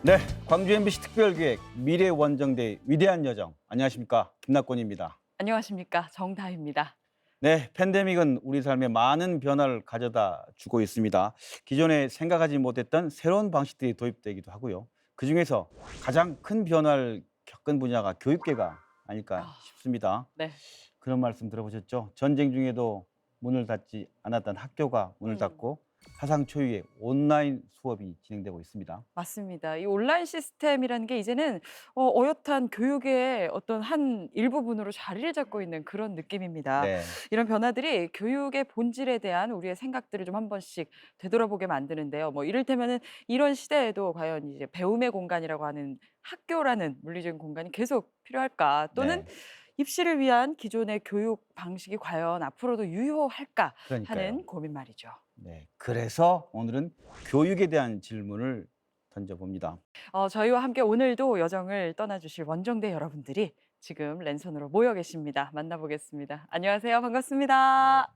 네, 광주 MBC 특별기획 미래 원정대의 위대한 여정. 안녕하십니까, 김낙곤입니다. 안녕하십니까. 정다희입니다. 네, 팬데믹은 우리 삶에 많은 변화를 가져다 주고 있습니다. 기존에 생각하지 못했던 새로운 방식들이 도입되기도 하고요. 그중에서 가장 큰 변화를 겪은 분야가 교육계가 아닐까 아, 싶습니다. 네. 그런 말씀 들어보셨죠? 전쟁 중에도 문을 닫지 않았던 학교가 문을 음. 닫고 사상 초유의 온라인 수업이 진행되고 있습니다. 맞습니다. 이 온라인 시스템이라는 게 이제는 어엿한 교육의 어떤 한 일부분으로 자리를 잡고 있는 그런 느낌입니다. 네. 이런 변화들이 교육의 본질에 대한 우리의 생각들을 좀 한 번씩 되돌아보게 만드는데요. 뭐 이를테면은 이런 시대에도 과연 이제 배움의 공간이라고 하는 학교라는 물리적인 공간이 계속 필요할까? 또는 네. 입시를 위한 기존의 교육 방식이 과연 앞으로도 유효할까 그러니까요. 하는 고민 말이죠. 네. 그래서 오늘은 교육에 대한 질문을 던져봅니다. 저희와 함께 오늘도 여정을 떠나주실 원정대 여러분들이 지금 랜선으로 모여 계십니다. 만나보겠습니다. 안녕하세요. 네. 반갑습니다.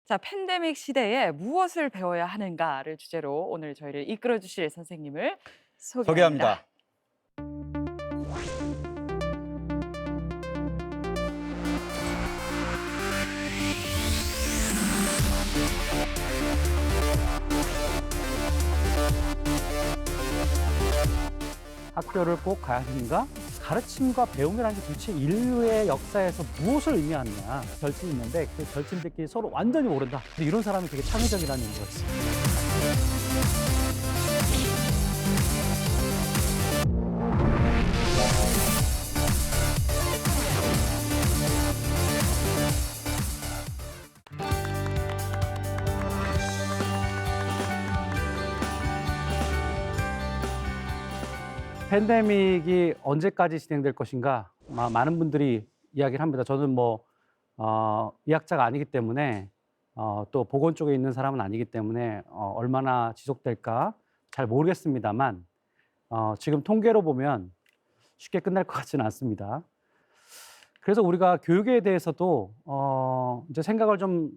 자, 팬데믹 시대에 무엇을 배워야 하는가를 주제로 오늘 저희를 이끌어 주실 선생님을 소개합니다. 소개합니다. 학교를 꼭 가야 하는가? 가르침과 배움이라는 게 도대체 인류의 역사에서 무엇을 의미하느냐 절친이 있는데 그 절친들끼리 서로 완전히 모른다. 근데 이런 사람이 되게 창의적이라는 얘기가 있어요. 팬데믹이 언제까지 진행될 것인가? 많은 분들이 이야기를 합니다. 저는 의학자가 아니기 때문에 또 보건 쪽에 있는 사람은 아니기 때문에 얼마나 지속될까 잘 모르겠습니다만 지금 통계로 보면 쉽게 끝날 것 같지는 않습니다. 그래서 우리가 교육에 대해서도 이제 생각을 좀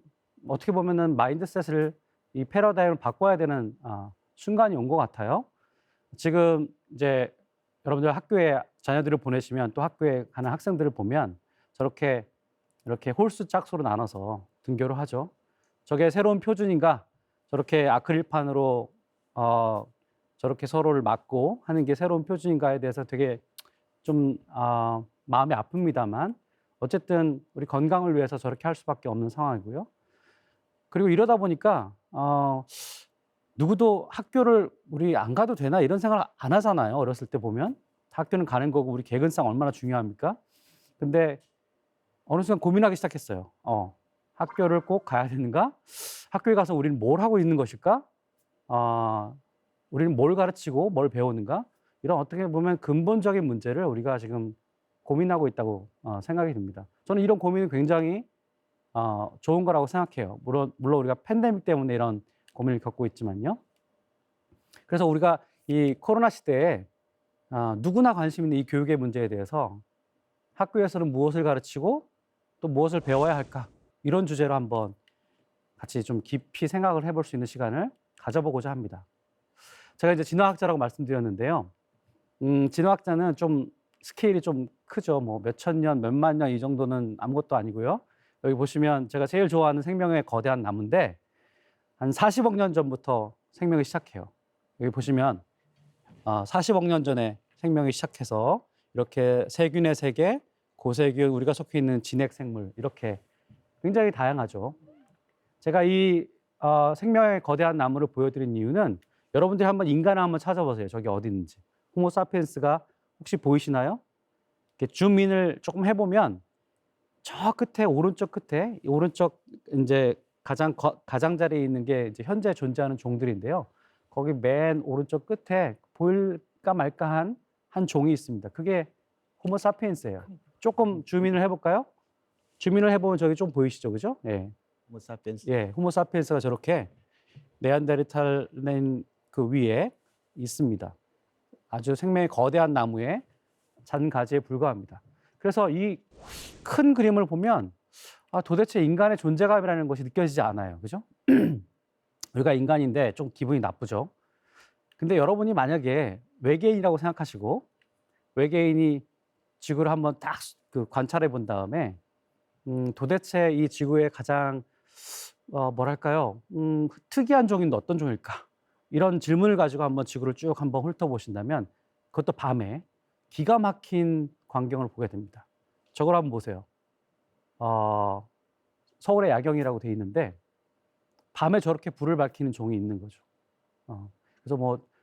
어떻게 보면은 마인드셋을 이 패러다임을 바꿔야 되는 순간이 온 것 같아요. 지금 이제 여러분들 학교에 자녀들을 보내시면 또 학교에 가는 학생들을 보면 저렇게 이렇게 홀수 짝수로 나눠서 등교를 하죠. 저게 새로운 표준인가? 저렇게 아크릴판으로 저렇게 서로를 맞고 하는 게 새로운 표준인가에 대해서 되게 좀 마음이 아픕니다만 어쨌든 우리 건강을 위해서 저렇게 할 수밖에 없는 상황이고요. 그리고 이러다 보니까 누구도 학교를 우리 안 가도 되나 이런 생각을 안 하잖아요. 어렸을 때 보면 학교는 가는 거고 우리 개근상 얼마나 중요합니까? 근데 어느 순간 고민하기 시작했어요. 학교를 꼭 가야 되는가? 학교에 가서 우리는 뭘 하고 있는 것일까? 우리는 뭘 가르치고 뭘 배우는가? 이런 어떻게 보면 근본적인 문제를 우리가 지금 고민하고 있다고 생각이 듭니다. 저는 이런 고민은 굉장히 좋은 거라고 생각해요. 물론 우리가 팬데믹 때문에 이런 고민을 겪고 있지만요. 그래서 우리가 이 코로나 시대에 누구나 관심 있는 이 교육의 문제에 대해서 학교에서는 무엇을 가르치고 또 무엇을 배워야 할까? 이런 주제로 한번 같이 좀 깊이 생각을 해볼 수 있는 시간을 가져보고자 합니다. 제가 이제 진화학자라고 말씀드렸는데요. 진화학자는 좀 스케일이 좀 크죠. 뭐 몇천 년, 몇만 년 이 정도는 아무것도 아니고요. 여기 보시면 제가 제일 좋아하는 생명의 거대한 나무인데 한 40억 년 전부터 생명이 시작해요. 여기 보시면 40억 년 전에 생명이 시작해서 이렇게 세균의 세계, 고세균, 우리가 속해 있는 진핵 생물 이렇게 굉장히 다양하죠. 제가 이 생명의 거대한 나무를 보여드린 이유는 여러분들이 한번 인간을 한번 찾아보세요. 저기 어디 있는지. 호모사피엔스가 혹시 보이시나요? 이렇게 줌인을 조금 해보면 저 끝에 오른쪽 끝에 이 오른쪽 이제 가장자리에 있는 게 이제 현재 존재하는 종들인데요. 거기 맨 오른쪽 끝에 보일까 말까한 한 종이 있습니다. 그게 호모사피엔스예요. 조금 줌인을 해볼까요? 줌인을 해보면 저기 좀 보이시죠, 그죠? 예, 호모사피엔스. 예, 호모사피엔스가 저렇게 네안데르탈렌 그 위에 있습니다. 아주 생명의 거대한 나무에 잔 가지에 불과합니다. 그래서 이 큰 그림을 보면 도대체 인간의 존재감이라는 것이 느껴지지 않아요. 그죠? 우리가 인간인데 좀 기분이 나쁘죠. 근데 여러분이 만약에 외계인이라고 생각하시고 외계인이 지구를 한번 딱 그 관찰해 본 다음에 도대체 이 지구의 가장 뭐랄까요? 특이한 종인 어떤 종일까? 이런 질문을 가지고 한번 지구를 쭉 한번 훑어보신다면 그것도 밤에 기가 막힌 광경을 보게 됩니다. 저걸 한번 보세요. 서울의 야경이라고 돼 있는데 밤에 저렇게 불을 밝히는 종이 있는 거죠. 그래서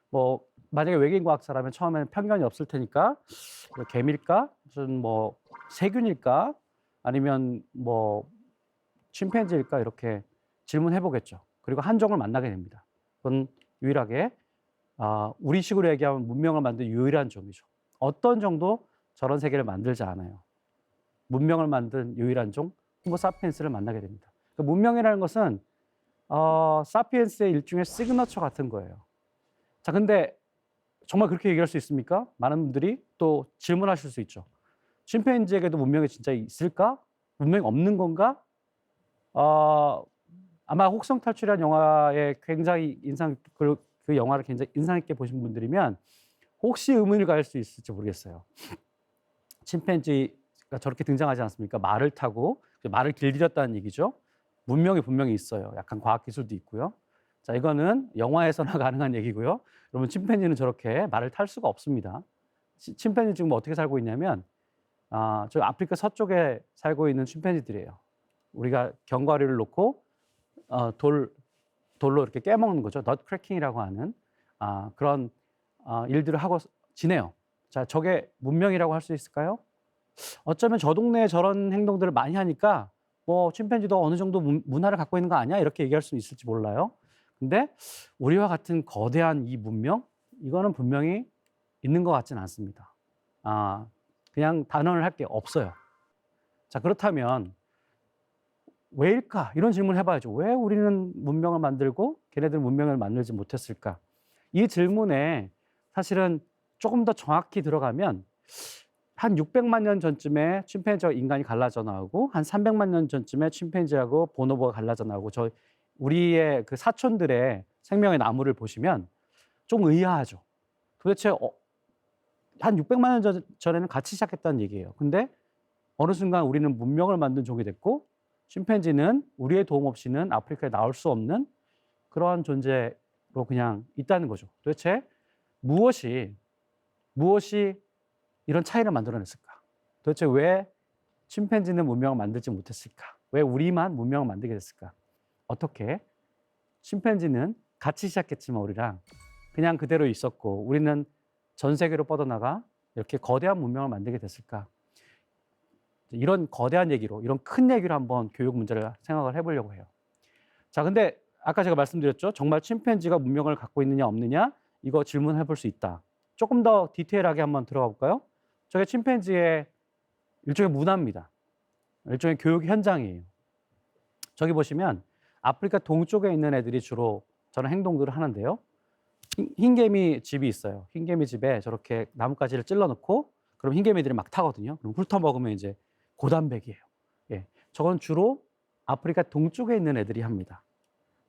뭐 만약에 외계인 과학자라면 처음에는 편견이 없을 테니까 뭐 개미일까? 무슨 뭐 세균일까? 아니면 뭐 침팬지일까? 이렇게 질문해 보겠죠. 그리고 한 종을 만나게 됩니다. 그건 유일하게 우리 식으로 얘기하면 문명을 만든 유일한 종이죠. 어떤 종도 저런 세계를 만들지 않아요. 문명을 만든 유일한 종 호모 사피엔스를 만나게 됩니다. 그러니까 문명이라는 것은 사피엔스의 일종의 시그너처 같은 거예요. 자, 근데 정말 그렇게 얘기할 수 있습니까? 많은 분들이 또 질문하실 수 있죠. 침팬지에게도 문명이 진짜 있을까? 문명이 없는 건가? 아마 혹성 탈출이라는 영화에 굉장히 그 영화를 굉장히 인상 깊게 보신 분들이면 혹시 의문을 가질 수 있을지 모르겠어요. 침팬지가 저렇게 등장하지 않습니까? 말을 타고 말을 길들였다는 얘기죠. 문명이 분명히 있어요. 약간 과학 기술도 있고요. 자, 이거는 영화에서나 가능한 얘기고요. 여러분, 침팬지는 저렇게 말을 탈 수가 없습니다. 침팬지 지금 어떻게 살고 있냐면 저 아프리카 서쪽에 살고 있는 침팬지들이에요. 우리가 견과류를 놓고 돌로 이렇게 깨먹는 거죠. 넛 크래킹이라고 하는 그런 일들을 하고 지내요. 자, 저게 문명이라고 할 수 있을까요? 어쩌면 저 동네에 저런 행동들을 많이 하니까 뭐 침팬지도 어느 정도 문화를 갖고 있는 거 아니야? 이렇게 얘기할 수 있을지 몰라요. 근데 우리와 같은 거대한 이 문명, 이거는 분명히 있는 것 같지는 않습니다. 그냥 단언을 할 게 없어요. 자, 그렇다면 왜일까? 이런 질문을 해봐야죠. 왜 우리는 문명을 만들고 걔네들 문명을 만들지 못했을까? 이 질문에 사실은 조금 더 정확히 들어가면 한 600만 년 전쯤에 침팬지와 인간이 갈라져 나오고 한 300만 년 전쯤에 침팬지하고 보노보가 갈라져 나오고 우리의 그 사촌들의 생명의 나무를 보시면 좀 의아하죠. 도대체 한 600만 년 전에는 같이 시작했다는 얘기예요. 근데 어느 순간 우리는 문명을 만든 종이 됐고 침팬지는 우리의 도움 없이는 아프리카에 나올 수 없는 그러한 존재로 그냥 있다는 거죠. 도대체 무엇이 이런 차이를 만들어냈을까? 도대체 왜 침팬지는 문명을 만들지 못했을까? 왜 우리만 문명을 만들게 됐을까? 어떻게 침팬지는 같이 시작했지만 우리랑 그냥 그대로 있었고 우리는 전 세계로 뻗어나가 이렇게 거대한 문명을 만들게 됐을까? 이런 거대한 얘기로, 이런 큰 얘기로 한번 교육 문제를 생각을 해보려고 해요. 자, 근데 아까 제가 말씀드렸죠. 정말 침팬지가 문명을 갖고 있느냐 없느냐 이거 질문해 볼 수 있다. 조금 더 디테일하게 한번 들어가 볼까요? 저게 침팬지의 일종의 문화입니다. 일종의 교육 현장이에요. 저기 보시면 아프리카 동쪽에 있는 애들이 주로 저런 행동들을 하는데요. 흰개미 집이 있어요. 흰개미 집에 저렇게 나뭇가지를 찔러 놓고 그럼 흰개미들이 막 타거든요. 그럼 훑어먹으면 이제 고단백이에요. 예, 저건 주로 아프리카 동쪽에 있는 애들이 합니다.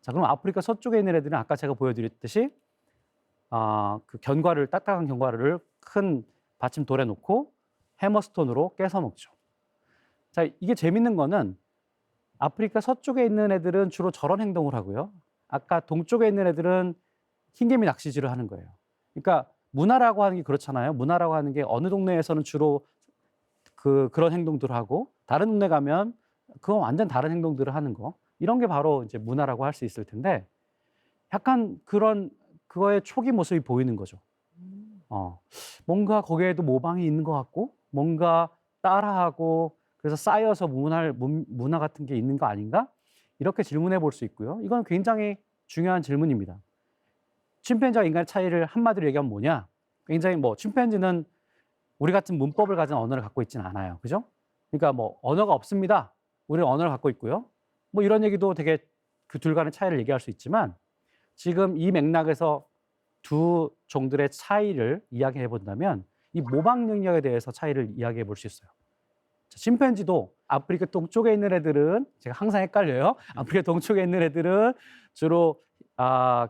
자, 그럼 아프리카 서쪽에 있는 애들은 아까 제가 보여드렸듯이 그 딱딱한 견과류를 큰 받침돌에 놓고 해머스톤으로 깨서 먹죠. 자, 이게 재밌는 거는 아프리카 서쪽에 있는 애들은 주로 저런 행동을 하고요. 아까 동쪽에 있는 애들은 흰개미 낚시질을 하는 거예요. 그러니까 문화라고 하는 게 그렇잖아요. 문화라고 하는 게 어느 동네에서는 주로 그런 행동들을 하고 다른 동네 가면 그건 완전 다른 행동들을 하는 거. 이런 게 바로 이제 문화라고 할 수 있을 텐데 약간 그거의 초기 모습이 보이는 거죠. 뭔가 거기에도 모방이 있는 것 같고 뭔가 따라하고 그래서 쌓여서 문화 같은 게 있는 거 아닌가? 이렇게 질문해 볼 수 있고요. 이건 굉장히 중요한 질문입니다. 침팬지와 인간의 차이를 한마디로 얘기하면 뭐냐? 굉장히 침팬지는 우리 같은 문법을 가진 언어를 갖고 있지는 않아요. 그죠? 그러니까 언어가 없습니다. 우리는 언어를 갖고 있고요. 이런 얘기도 되게 그 둘 간의 차이를 얘기할 수 있지만 지금 이 맥락에서 두 종들의 차이를 이야기해 본다면 이 모방 능력에 대해서 차이를 이야기해 볼 수 있어요. 자, 침팬지도 아프리카 동쪽에 있는 애들은 제가 항상 헷갈려요. 아프리카 동쪽에 있는 애들은 주로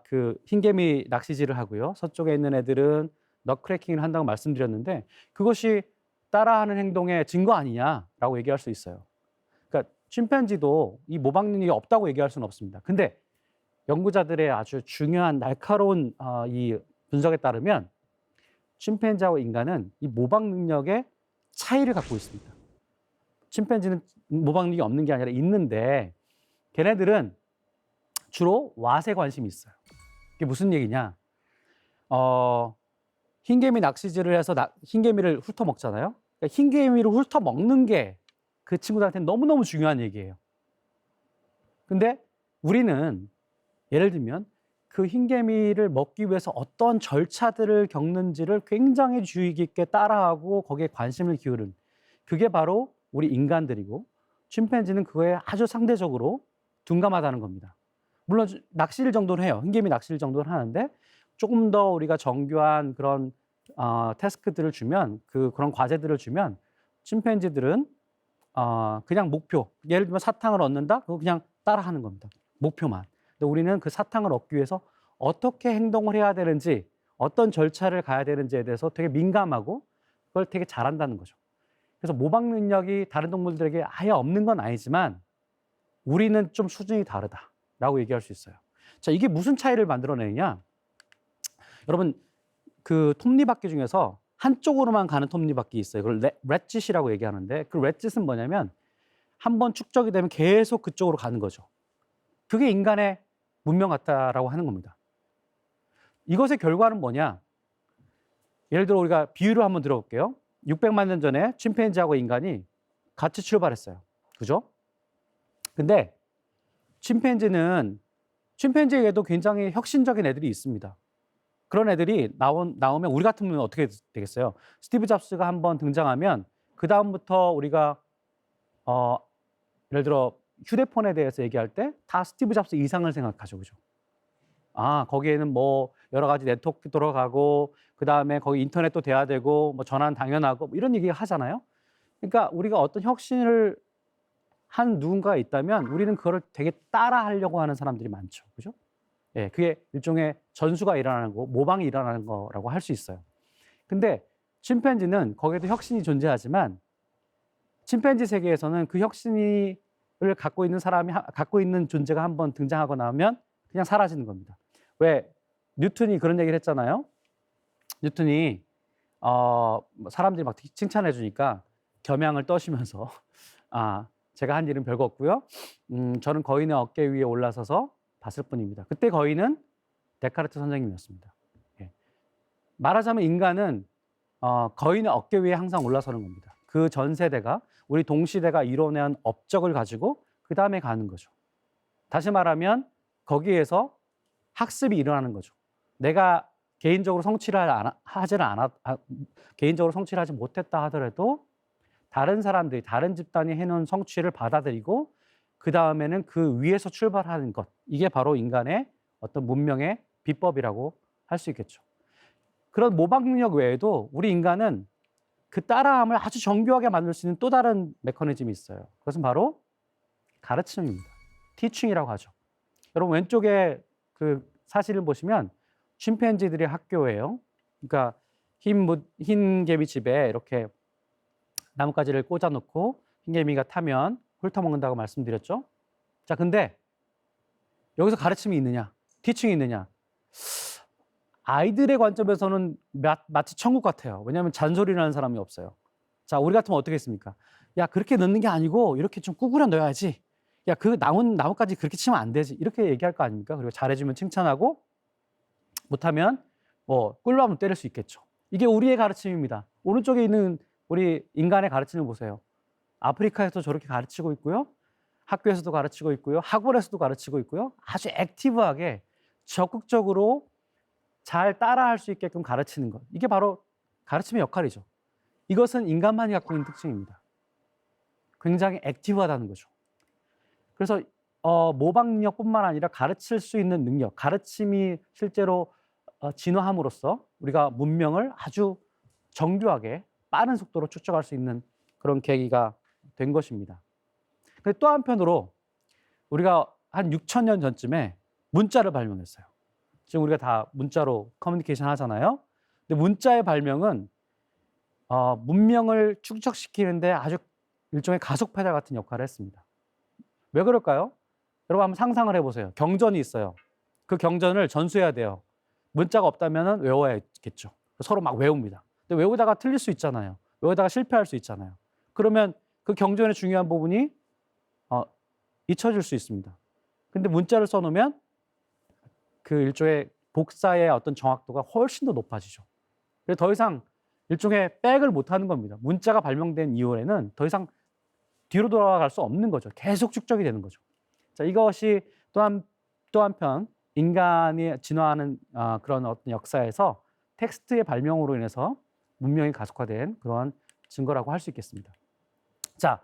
그 흰개미 낚시질을 하고요. 서쪽에 있는 애들은 넛크래킹을 한다고 말씀드렸는데 그것이 따라하는 행동의 증거 아니냐라고 얘기할 수 있어요. 그러니까 침팬지도 이 모방 능력이 없다고 얘기할 수는 없습니다. 근데 연구자들의 아주 중요한 날카로운 이 분석에 따르면 침팬지하고 인간은 이 모방 능력의 차이를 갖고 있습니다. 침팬지는 모방 능력이 없는 게 아니라 있는데 걔네들은 주로 왓에 관심이 있어요. 이게 무슨 얘기냐? 흰개미 낚시질을 해서 흰개미를 훑어 먹잖아요. 그러니까 흰개미를 훑어 먹는 게 그 친구들한테는 너무너무 중요한 얘기예요. 근데 우리는 예를 들면 그 흰개미를 먹기 위해서 어떤 절차들을 겪는지를 굉장히 주의 깊게 따라하고 거기에 관심을 기울인 그게 바로 우리 인간들이고 침팬지는 그거에 아주 상대적으로 둔감하다는 겁니다. 물론 낚시를 정도는 해요. 흰개미 낚시를 정도는 하는데 조금 더 우리가 정교한 그런 태스크들을 주면 그런 과제들을 주면 침팬지들은 그냥 목표, 예를 들면 사탕을 얻는다? 그거 그냥 따라하는 겁니다. 목표만. 근데 우리는 그 사탕을 얻기 위해서 어떻게 행동을 해야 되는지, 어떤 절차를 가야 되는지에 대해서 되게 민감하고 그걸 되게 잘한다는 거죠. 그래서 모방 능력이 다른 동물들에게 아예 없는 건 아니지만 우리는 좀 수준이 다르다라고 얘기할 수 있어요. 자, 이게 무슨 차이를 만들어내느냐? 여러분, 그 톱니바퀴 중에서 한쪽으로만 가는 톱니바퀴 있어요. 그걸 렛짓이라고 얘기하는데 그 렛짓은 뭐냐면 한번 축적이 되면 계속 그쪽으로 가는 거죠. 그게 인간의 문명 같다라고 하는 겁니다. 이것의 결과는 뭐냐? 예를 들어 우리가 비유를 한번 들어볼게요. 600만 년 전에 침팬지하고 인간이 같이 출발했어요. 그죠? 근데 침팬지에게도 굉장히 혁신적인 애들이 있습니다. 그런 애들이 나오면 우리 같으면 어떻게 되겠어요? 스티브 잡스가 한번 등장하면 그 다음부터 우리가 예를 들어 휴대폰에 대해서 얘기할 때 다 스티브 잡스 이상을 생각하죠, 그죠? 거기에는 뭐 여러 가지 네트워크 돌아가고 그 다음에 거기 인터넷도 돼야 되고 뭐 전화는 당연하고 뭐 이런 얘기 하잖아요. 그러니까 우리가 어떤 혁신을 한 누군가가 있다면 우리는 그거를 되게 따라하려고 하는 사람들이 많죠, 그죠? 예, 그게 일종의 전수가 일어나는 거, 모방이 일어나는 거라고 할 수 있어요. 근데 침팬지는 거기에도 혁신이 존재하지만 침팬지 세계에서는 그 혁신을 갖고 있는 사람이 갖고 있는 존재가 한번 등장하고 나면 그냥 사라지는 겁니다. 왜 뉴턴이 그런 얘기를 했잖아요. 뉴턴이 사람들이 막 칭찬해 주니까 겸양을 떠시면서 제가 한 일은 별거 없고요. 저는 거인의 어깨 위에 올라서서 봤을 뿐입니다. 그때 거인은 데카르트 선생님이었습니다. 예. 말하자면 인간은 거인의 어깨 위에 항상 올라서는 겁니다. 그 전 세대가 우리 동시대가 이뤄낸 업적을 가지고 그 다음에 가는 거죠. 다시 말하면 거기에서 학습이 일어나는 거죠. 내가 개인적으로 개인적으로 성취를 하지 못했다 하더라도 다른 사람들이 다른 집단이 해놓은 성취를 받아들이고 그 다음에는 그 위에서 출발하는 것, 이게 바로 인간의 어떤 문명의 비법이라고 할 수 있겠죠. 그런 모방 능력 외에도 우리 인간은 그 따라함을 아주 정교하게 만들 수 있는 또 다른 메커니즘이 있어요. 그것은 바로 가르침입니다. 티칭이라고 하죠. 여러분 왼쪽에 그 사실을 보시면 침팬지들의 학교예요. 그러니까 흰 개미 집에 이렇게 나뭇가지를 꽂아놓고 흰 개미가 타면 훑어먹는다고 말씀드렸죠. 자, 근데 여기서 가르침이 있느냐, 티칭이 있느냐? 아이들의 관점에서는 마치 천국 같아요. 왜냐하면 잔소리라는 사람이 없어요. 자, 우리 같으면 어떻게 했습니까? 야, 그렇게 넣는 게 아니고 이렇게 좀 구부려 넣어야지. 야, 그 나뭇가지 그렇게 치면 안 되지. 이렇게 얘기할 거 아닙니까? 그리고 잘해주면 칭찬하고 못하면 뭐 꿀로 한번 때릴 수 있겠죠. 이게 우리의 가르침입니다. 오른쪽에 있는 우리 인간의 가르침을 보세요. 아프리카에서 저렇게 가르치고 있고요. 학교에서도 가르치고 있고요. 학원에서도 가르치고 있고요. 아주 액티브하게 적극적으로 잘 따라할 수 있게끔 가르치는 것. 이게 바로 가르침의 역할이죠. 이것은 인간만이 갖고 있는 특징입니다. 굉장히 액티브하다는 거죠. 그래서 모방 능력뿐만 아니라 가르칠 수 있는 능력, 가르침이 실제로 진화함으로써 우리가 문명을 아주 정교하게 빠른 속도로 축적할 수 있는 그런 계기가 된 것입니다. 근데 또 한편으로 우리가 한 6,000년 전쯤에 문자를 발명했어요. 지금 우리가 다 문자로 커뮤니케이션 하잖아요. 근데 문자의 발명은 문명을 축적시키는데 아주 일종의 가속 페달 같은 역할을 했습니다. 왜 그럴까요? 여러분 한번 상상을 해보세요. 경전이 있어요. 그 경전을 전수해야 돼요. 문자가 없다면 외워야겠죠. 서로 막 외웁니다. 근데 외우다가 틀릴 수 있잖아요. 외우다가 실패할 수 있잖아요. 그러면 그 경전의 중요한 부분이 잊혀질 수 있습니다. 근데 문자를 써놓으면 그 일종의 복사의 어떤 정확도가 훨씬 더 높아지죠. 그래서 더 이상 일종의 백을 못 하는 겁니다. 문자가 발명된 이후에는 더 이상 뒤로 돌아갈 수 없는 거죠. 계속 축적이 되는 거죠. 자, 이것이 또 한편 인간이 진화하는 그런 어떤 역사에서 텍스트의 발명으로 인해서 문명이 가속화된 그런 증거라고 할 수 있겠습니다. 자,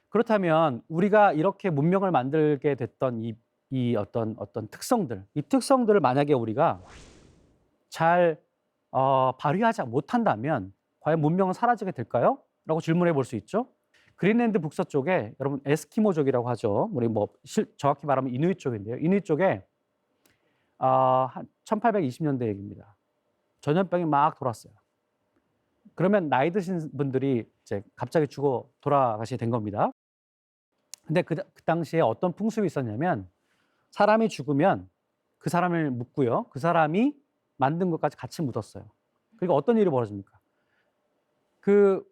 그렇다면 우리가 이렇게 문명을 만들게 됐던 이 어떤 특성들, 이 특성들을 만약에 우리가 잘 발휘하지 못한다면 과연 문명은 사라지게 될까요? 라고 질문해 볼 수 있죠. 그린랜드 북서 쪽에 여러분 에스키모족이라고 하죠. 우리 정확히 말하면 이누이 쪽인데요. 이누이 쪽에 한 1820년대 얘기입니다. 전염병이 막 돌았어요. 그러면 나이 드신 분들이 이제 갑자기 죽어 돌아가시게 된 겁니다. 근데 그 당시에 어떤 풍습이 있었냐면 사람이 죽으면 그 사람을 묻고요. 그 만든 것까지 같이 묻었어요. 그리고 어떤 일이 벌어집니까? 그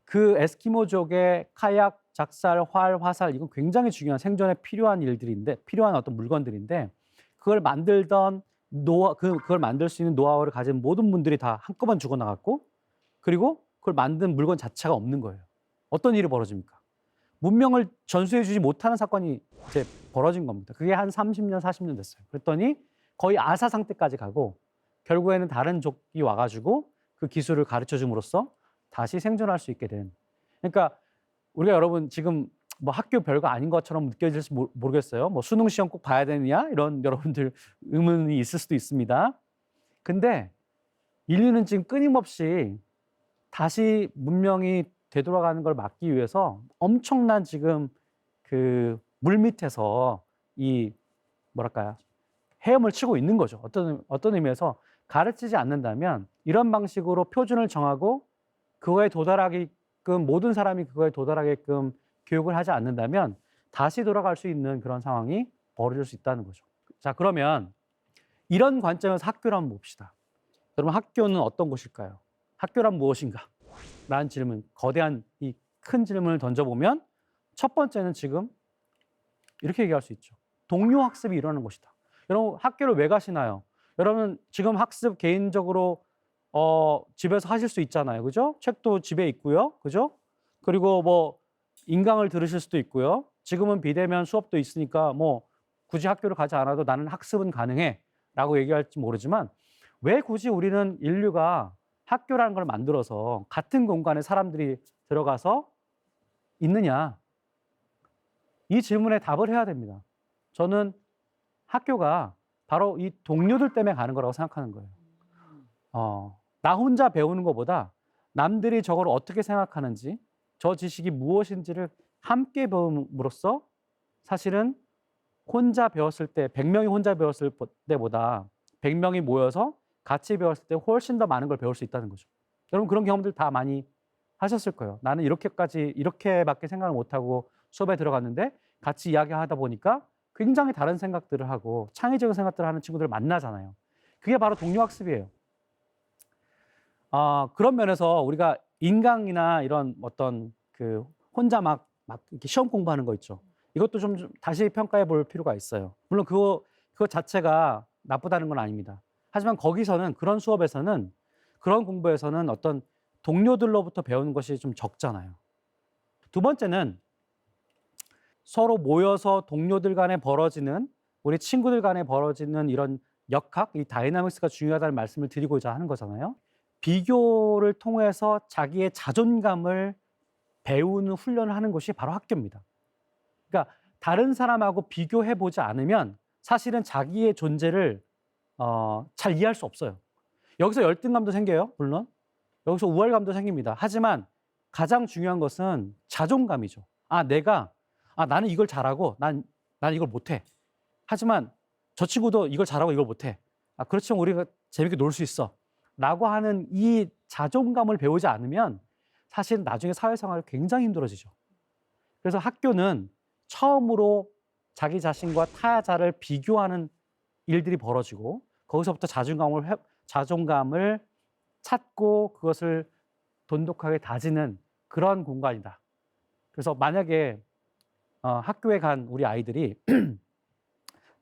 에스키모족의 카약, 작살, 활, 화살 이건 굉장히 중요한 생존에 필요한 일들인데 필요한 어떤 물건들인데 그걸 만들던 그걸 만들 수 있는 노하우를 가진 모든 분들이 다 한꺼번에 죽어나갔고 그리고 그걸 만든 물건 자체가 없는 거예요. 어떤 일이 벌어집니까? 문명을 전수해 주지 못하는 사건이 이제 벌어진 겁니다. 그게 한 30년, 40년 됐어요. 그랬더니 거의 아사 상태까지 가고 결국에는 다른 족이 와가지고 그 기술을 가르쳐 줌으로써 다시 생존할 수 있게 된. 그러니까 우리가 여러분 지금 뭐 학교 별거 아닌 것처럼 느껴질지 모르겠어요. 뭐 수능 시험 꼭 봐야 되느냐 이런 여러분들 의문이 있을 수도 있습니다. 근데 인류는 지금 끊임없이 다시 문명이 되돌아가는 걸 막기 위해서 엄청난 지금 그 물 밑에서 이 뭐랄까요 헤엄을 치고 있는 거죠. 어떤 의미에서 가르치지 않는다면 이런 방식으로 표준을 정하고 그거에 도달하게끔 모든 사람이 그거에 도달하게끔 교육을 하지 않는다면 다시 돌아갈 수 있는 그런 상황이 벌어질 수 있다는 거죠. 자, 그러면 이런 관점에서 학교를 한번 봅시다. 여러분 학교는 어떤 곳일까요? 학교란 무엇인가? 라는 질문, 거대한 이 큰 질문을 던져보면 첫 번째는 지금 이렇게 얘기할 수 있죠. 동료 학습이 일어나는 곳이다. 여러분 학교를 왜 가시나요? 여러분 지금 학습 개인적으로 집에서 하실 수 있잖아요. 그죠? 책도 집에 있고요. 그죠? 그리고 뭐 인강을 들으실 수도 있고요. 지금은 비대면 수업도 있으니까 뭐 굳이 학교를 가지 않아도 나는 학습은 가능해 라고 얘기할지 모르지만 왜 굳이 우리는 인류가 학교라는 걸 만들어서 같은 공간에 사람들이 들어가서 있느냐? 이 질문에 답을 해야 됩니다. 저는 학교가 바로 이 동료들 때문에 가는 거라고 생각하는 거예요. 나 혼자 배우는 것보다 남들이 저걸 어떻게 생각하는지 저 지식이 무엇인지를 함께 배움으로써 사실은 혼자 배웠을 때 100명이 혼자 배웠을 때보다 100명이 모여서 같이 배웠을 때 훨씬 더 많은 걸 배울 수 있다는 거죠. 여러분 그런 경험들 다 많이 하셨을 거예요. 나는 이렇게밖에 생각을 못하고 수업에 들어갔는데 같이 이야기하다 보니까 굉장히 다른 생각들을 하고 창의적인 생각들을 하는 친구들을 만나잖아요. 그게 바로 동료학습이에요. 그런 면에서 우리가 인강이나 이런 어떤 그 혼자 막 이렇게 시험 공부하는 거 있죠. 이것도 좀 다시 평가해 볼 필요가 있어요. 물론 그거 자체가 나쁘다는 건 아닙니다. 하지만 거기서는 그런 수업에서는 그런 공부에서는 어떤 동료들로부터 배우는 것이 좀 적잖아요. 두 번째는 서로 모여서 동료들 간에 벌어지는 우리 친구들 간에 벌어지는 이런 역학, 이 다이나믹스가 중요하다는 말씀을 드리고자 하는 거잖아요. 비교를 통해서 자기의 자존감을 배우는 훈련을 하는 것이 바로 학교입니다. 그러니까 다른 사람하고 비교해 보지 않으면 사실은 자기의 존재를 잘 이해할 수 없어요. 여기서 열등감도 생겨요, 물론. 여기서 우월감도 생깁니다. 하지만 가장 중요한 것은 자존감이죠. 나는 이걸 잘하고 난 이걸 못해. 하지만 저 친구도 이걸 잘하고 이걸 못해. 아, 그렇지만 우리가 재밌게 놀 수 있어. 라고 하는 이 자존감을 배우지 않으면 사실 나중에 사회생활이 굉장히 힘들어지죠. 그래서 학교는 처음으로 자기 자신과 타자를 비교하는 일들이 벌어지고 거기서부터 자존감을 찾고 그것을 돈독하게 다지는 그런 공간이다. 그래서 만약에 학교에 간 우리 아이들이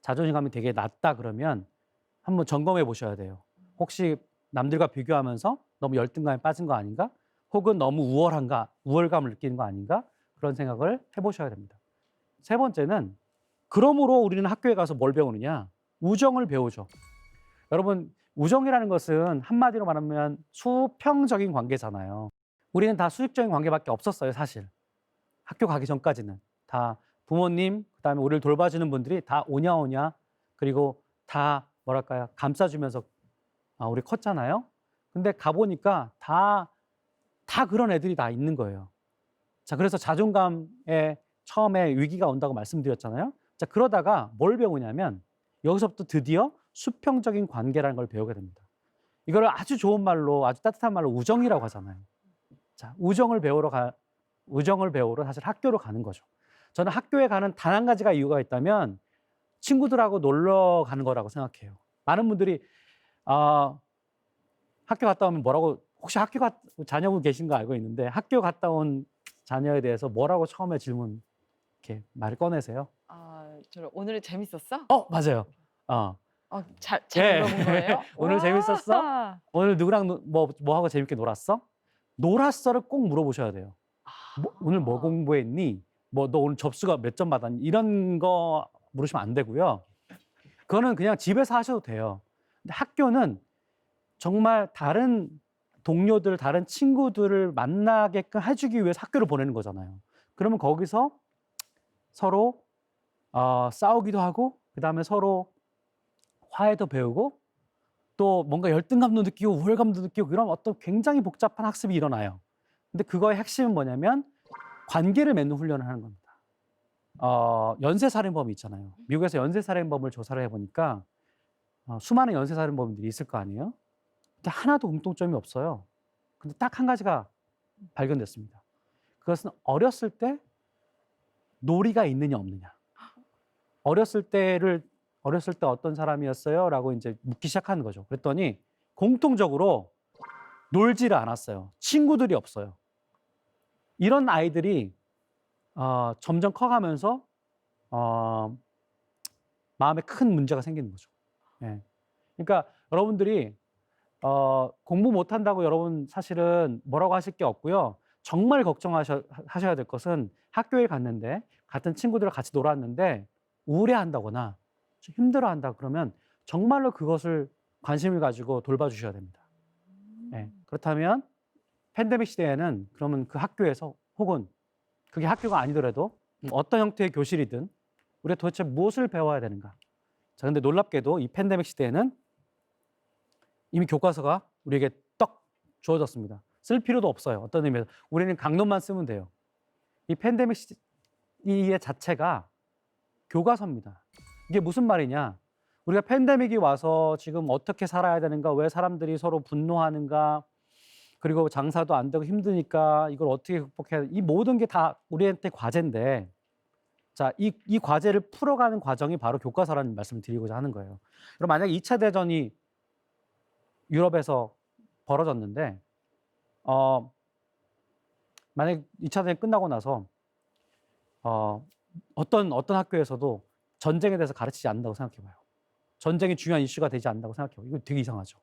자존감이 되게 낮다 그러면 한번 점검해 보셔야 돼요. 혹시 남들과 비교하면서 너무 열등감에 빠진 거 아닌가? 혹은 너무 우월감을 느끼는 거 아닌가? 그런 생각을 해보셔야 됩니다. 세 번째는 그러므로 우리는 학교에 가서 뭘 배우느냐? 우정을 배우죠. 여러분, 우정이라는 것은 한마디로 말하면 수평적인 관계잖아요. 우리는 다 수직적인 관계밖에 없었어요, 사실. 학교 가기 전까지는. 다 부모님, 그다음에 우리를 돌봐주는 분들이 다 오냐, 그리고 다 뭐랄까요, 감싸주면서 우리 컸잖아요. 근데 가보니까 다 그런 애들이 다 있는 거예요. 자, 그래서 자존감에 처음에 위기가 온다고 말씀드렸잖아요. 자, 그러다가 뭘 배우냐면 여기서부터 드디어 수평적인 관계라는 걸 배우게 됩니다. 이걸 아주 좋은 말로, 아주 따뜻한 말로 우정이라고 하잖아요. 자, 우정을 배우러 사실 학교로 가는 거죠. 저는 학교에 가는 단 한 가지가 이유가 있다면 친구들하고 놀러 가는 거라고 생각해요. 많은 분들이 학교 갔다 오면 뭐라고, 혹시 자녀분 계신 거 알고 있는데 학교 갔다 온 자녀에 대해서 뭐라고 처음에 질문 이렇게 말을 꺼내세요? 저는 오늘은 재밌었어? 맞아요. 잘 예. 물어본 거예요? 오늘 와. 재밌었어? 오늘 누구랑 뭐 하고 재밌게 놀았어? 놀았어를 꼭 물어보셔야 돼요. 오늘 뭐 공부했니? 너 오늘 접수가 몇 점 받았니? 이런 거 물으시면 안 되고요. 그거는 그냥 집에서 하셔도 돼요. 근데 학교는 정말 다른 동료들, 다른 친구들을 만나게끔 해주기 위해서 학교를 보내는 거잖아요. 그러면 거기서 서로 싸우기도 하고, 그다음에 서로 화해도 배우고, 또 뭔가 열등감도 느끼고 우월감도 느끼고 이런 어떤 굉장히 복잡한 학습이 일어나요. 근데 그거의 핵심은 뭐냐면 관계를 맺는 훈련을 하는 겁니다. 연쇄살인범이 있잖아요. 미국에서 연쇄살인범을 조사를 해보니까 수많은 연쇄살인범들이 있을 거 아니에요. 근데 하나도 공통점이 없어요. 근데 딱 한 가지가 발견됐습니다. 그것은 어렸을 때 놀이가 있느냐 없느냐. 어렸을 때 어떤 사람이었어요? 라고 이제 묻기 시작하는 거죠. 그랬더니 공통적으로 놀지를 않았어요. 친구들이 없어요. 이런 아이들이 점점 커가면서 마음에 큰 문제가 생기는 거죠. 예. 그러니까 여러분들이 공부 못한다고 여러분 사실은 뭐라고 하실 게 없고요. 정말 걱정하셔야 될 것은 학교에 갔는데 같은 친구들과 같이 놀았는데 우울해한다거나 좀 힘들어한다 그러면 정말로 그것을 관심을 가지고 돌봐주셔야 됩니다. 예. 그렇다면 팬데믹 시대에는 그러면 그 학교에서 혹은 그게 학교가 아니더라도 어떤 형태의 교실이든 우리가 도대체 무엇을 배워야 되는가. 자, 근데 놀랍게도 이 팬데믹 시대에는 이미 교과서가 우리에게 떡 주어졌습니다. 쓸 필요도 없어요. 어떤 의미에서 우리는 강론만 쓰면 돼요. 이 팬데믹 시의 자체가 교과서입니다. 이게 무슨 말이냐? 우리가 팬데믹이 와서 지금 어떻게 살아야 되는가? 왜 사람들이 서로 분노하는가? 그리고 장사도 안 되고 힘드니까 이걸 어떻게 극복해야 돼? 이 모든 게 다 우리한테 과제인데, 자, 이 과제를 풀어가는 과정이 바로 교과서라는 말씀을 드리고자 하는 거예요. 그럼 만약에 2차 대전이 유럽에서 벌어졌는데, 만약에 2차 대전이 끝나고 나서 어떤 학교에서도 전쟁에 대해서 가르치지 않는다고 생각해봐요. 전쟁이 중요한 이슈가 되지 않는다고 생각해봐요. 이거 되게 이상하죠.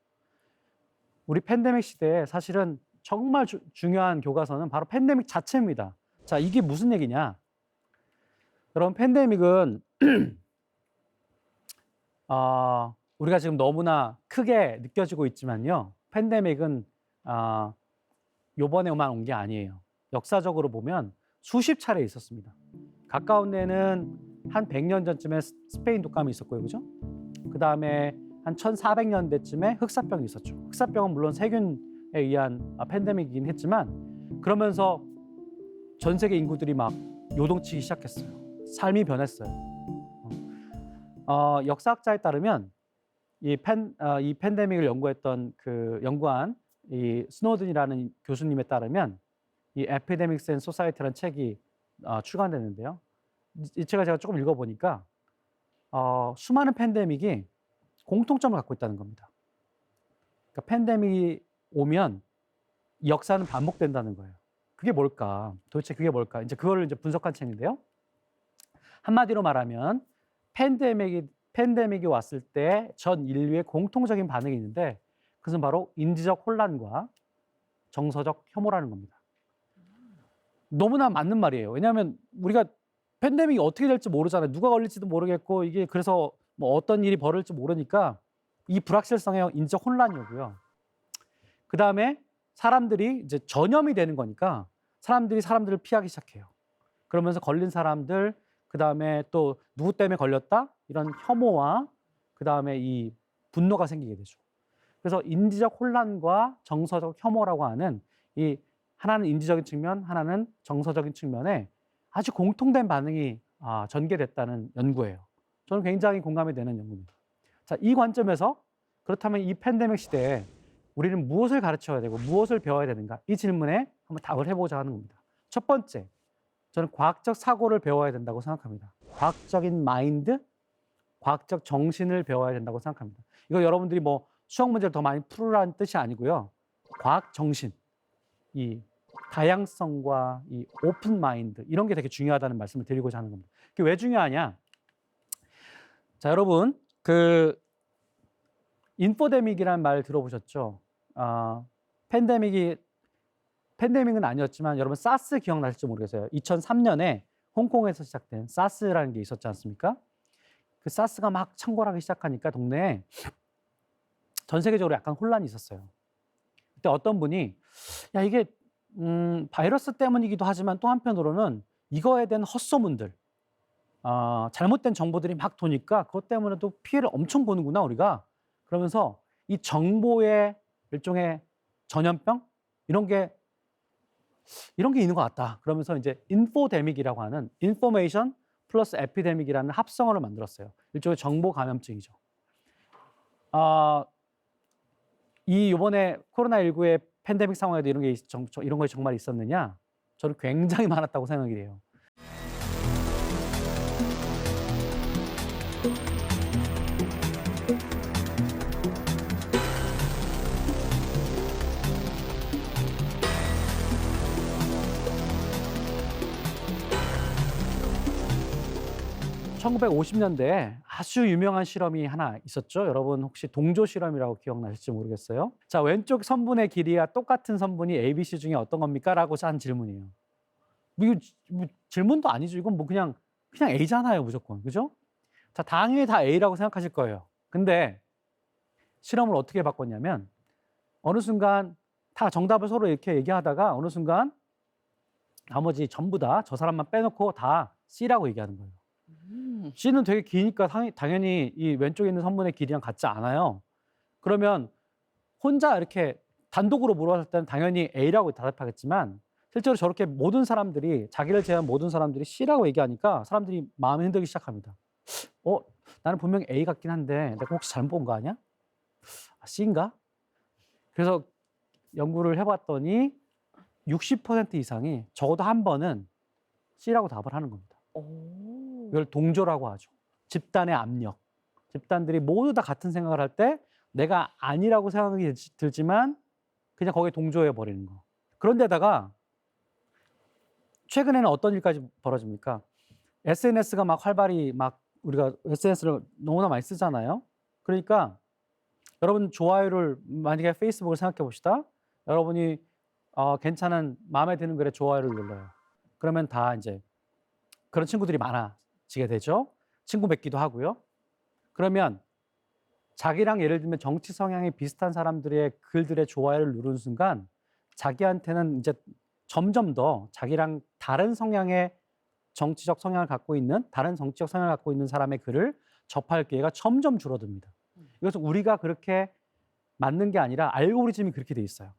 우리 팬데믹 시대에 사실은 정말 중요한 교과서는 바로 팬데믹 자체입니다. 자, 이게 무슨 얘기냐? 여러분, 팬데믹은 우리가 지금 너무나 크게 느껴지고 있지만요. 팬데믹은 요번에만 온 게 아니에요. 역사적으로 보면 수십 차례 있었습니다. 가까운 데는 한 100년 전쯤에 스페인 독감이 있었고요. 그죠? 그 다음에 한 1400년대쯤에 흑사병이 있었죠. 흑사병은 물론 세균에 의한 팬데믹이긴 했지만 그러면서 전 세계 인구들이 막 요동치기 시작했어요. 삶이 변했어요. 역사학자에 따르면 이 팬데믹을 연구했던 그 연구한 이 스노든이라는 교수님에 따르면 이 Epidemics and Society라는 책이 출간됐는데요. 이 책을 제가 조금 읽어보니까 수많은 팬데믹이 공통점을 갖고 있다는 겁니다. 그러니까 팬데믹이 오면 역사는 반복된다는 거예요. 그게 뭘까? 도대체 그게 뭘까? 이제 그거를 이제 분석한 책인데요. 한마디로 말하면 팬데믹이 왔을 때 전 인류의 공통적인 반응이 있는데 그것은 바로 인지적 혼란과 정서적 혐오라는 겁니다. 너무나 맞는 말이에요. 왜냐하면 우리가 팬데믹이 어떻게 될지 모르잖아요. 누가 걸릴지도 모르겠고 이게 그래서 뭐 어떤 일이 벌어질지 모르니까 이 불확실성의 인지적 혼란이 오고요. 그 다음에 사람들이 이제 전염이 되는 거니까 사람들이 사람들을 피하기 시작해요. 그러면서 걸린 사람들, 그 다음에 또 누구 때문에 걸렸다? 이런 혐오와 그 다음에 이 분노가 생기게 되죠. 그래서 인지적 혼란과 정서적 혐오라고 하는 이 하나는 인지적인 측면, 하나는 정서적인 측면에 아주 공통된 반응이 전개됐다는 연구예요. 저는 굉장히 공감이 되는 연구입니다. 자, 이 관점에서 그렇다면 이 팬데믹 시대에 우리는 무엇을 가르쳐야 되고 무엇을 배워야 되는가? 이 질문에 한번 답을 해보자 하는 겁니다. 첫 번째, 저는 과학적 사고를 배워야 된다고 생각합니다. 과학적인 마인드, 과학적 정신을 배워야 된다고 생각합니다. 이거 여러분들이 뭐 수학 문제를 더 많이 풀으라는 뜻이 아니고요. 과학 정신, 이 다양성과 이 오픈 마인드 이런 게 되게 중요하다는 말씀을 드리고자 하는 겁니다. 그게 왜 중요하냐? 자, 여러분 그 인포데믹이라는 말 들어보셨죠? 팬데믹은 아니었지만 여러분 사스 기억나실지 모르겠어요. 2003년에 홍콩에서 시작된 사스라는 게 있었지 않습니까? 그 사스가 막 창궐하기 시작하니까 동네에 전 세계적으로 약간 혼란이 있었어요. 그때 어떤 분이 야 이게 바이러스 때문이기도 하지만 또 한편으로는 이거에 대한 헛소문들, 잘못된 정보들이 막 도니까 그것 때문에 또 피해를 엄청 보는구나 우리가. 그러면서 이 정보의 일종의 전염병 이런 게 있는 것 같다. 그러면서 이제 인포데믹이라고 하는 인포메이션 플러스 에피데믹이라는 합성어를 만들었어요. 일종의 정보 감염증이죠. 이 이번에 코로나19의 팬데믹 상황에도 이런 게 정말 있었느냐? 저는 굉장히 많았다고 생각이 돼요. 1950년대에 아주 유명한 실험이 하나 있었죠. 여러분 혹시 동조 실험이라고 기억나실지 모르겠어요. 자, 왼쪽 선분의 길이와 똑같은 선분이 ABC 중에 어떤 겁니까? 라고 한 질문이에요. 이거 뭐 질문도 아니죠. 이건 뭐 그냥 A잖아요, 무조건. 그죠? 자, 당연히 다 A라고 생각하실 거예요. 근데 실험을 어떻게 바꿨냐면 어느 순간 다 정답을 서로 이렇게 얘기하다가 어느 순간 나머지 전부 다 저 사람만 빼놓고 다 C라고 얘기하는 거예요. C는 되게 기니까 당연히 이 왼쪽에 있는 선분의 길이랑 같지 않아요. 그러면 혼자 이렇게 단독으로 물어봤을 때는 당연히 A라고 대답하겠지만 실제로 저렇게 모든 사람들이 자기를 제외한 모든 사람들이 C라고 얘기하니까 사람들이 마음이 흔들기 시작합니다. 나는 분명히 A 같긴 한데 내가 혹시 잘못 본 거 아니야? C인가? 그래서 연구를 해봤더니 60% 이상이 적어도 한 번은 C라고 답을 하는 겁니다. 이걸 동조라고 하죠. 집단의 압력. 집단들이 모두 다 같은 생각을 할 때 내가 아니라고 생각이 들지만 그냥 거기에 동조해 버리는 거. 그런데다가 최근에는 어떤 일까지 벌어집니까? SNS가 막 활발히 우리가 SNS를 너무나 많이 쓰잖아요. 그러니까 여러분 좋아요를 만약에 페이스북을 생각해 봅시다. 여러분이 괜찮은 마음에 드는 글에 좋아요를 눌러요. 그러면 다 이제 그런 친구들이 많아지게 되죠. 친구 맺기도 하고요. 그러면 자기랑 예를 들면 정치 성향이 비슷한 사람들의 글들의 좋아요를 누르는 순간 자기한테는 이제 점점 더 자기랑 다른 성향의 정치적 성향을 갖고 있는 다른 정치적 성향을 갖고 있는 사람의 글을 접할 기회가 점점 줄어듭니다. 이것은 우리가 그렇게 맞는 게 아니라 알고리즘이 그렇게 돼 있어요.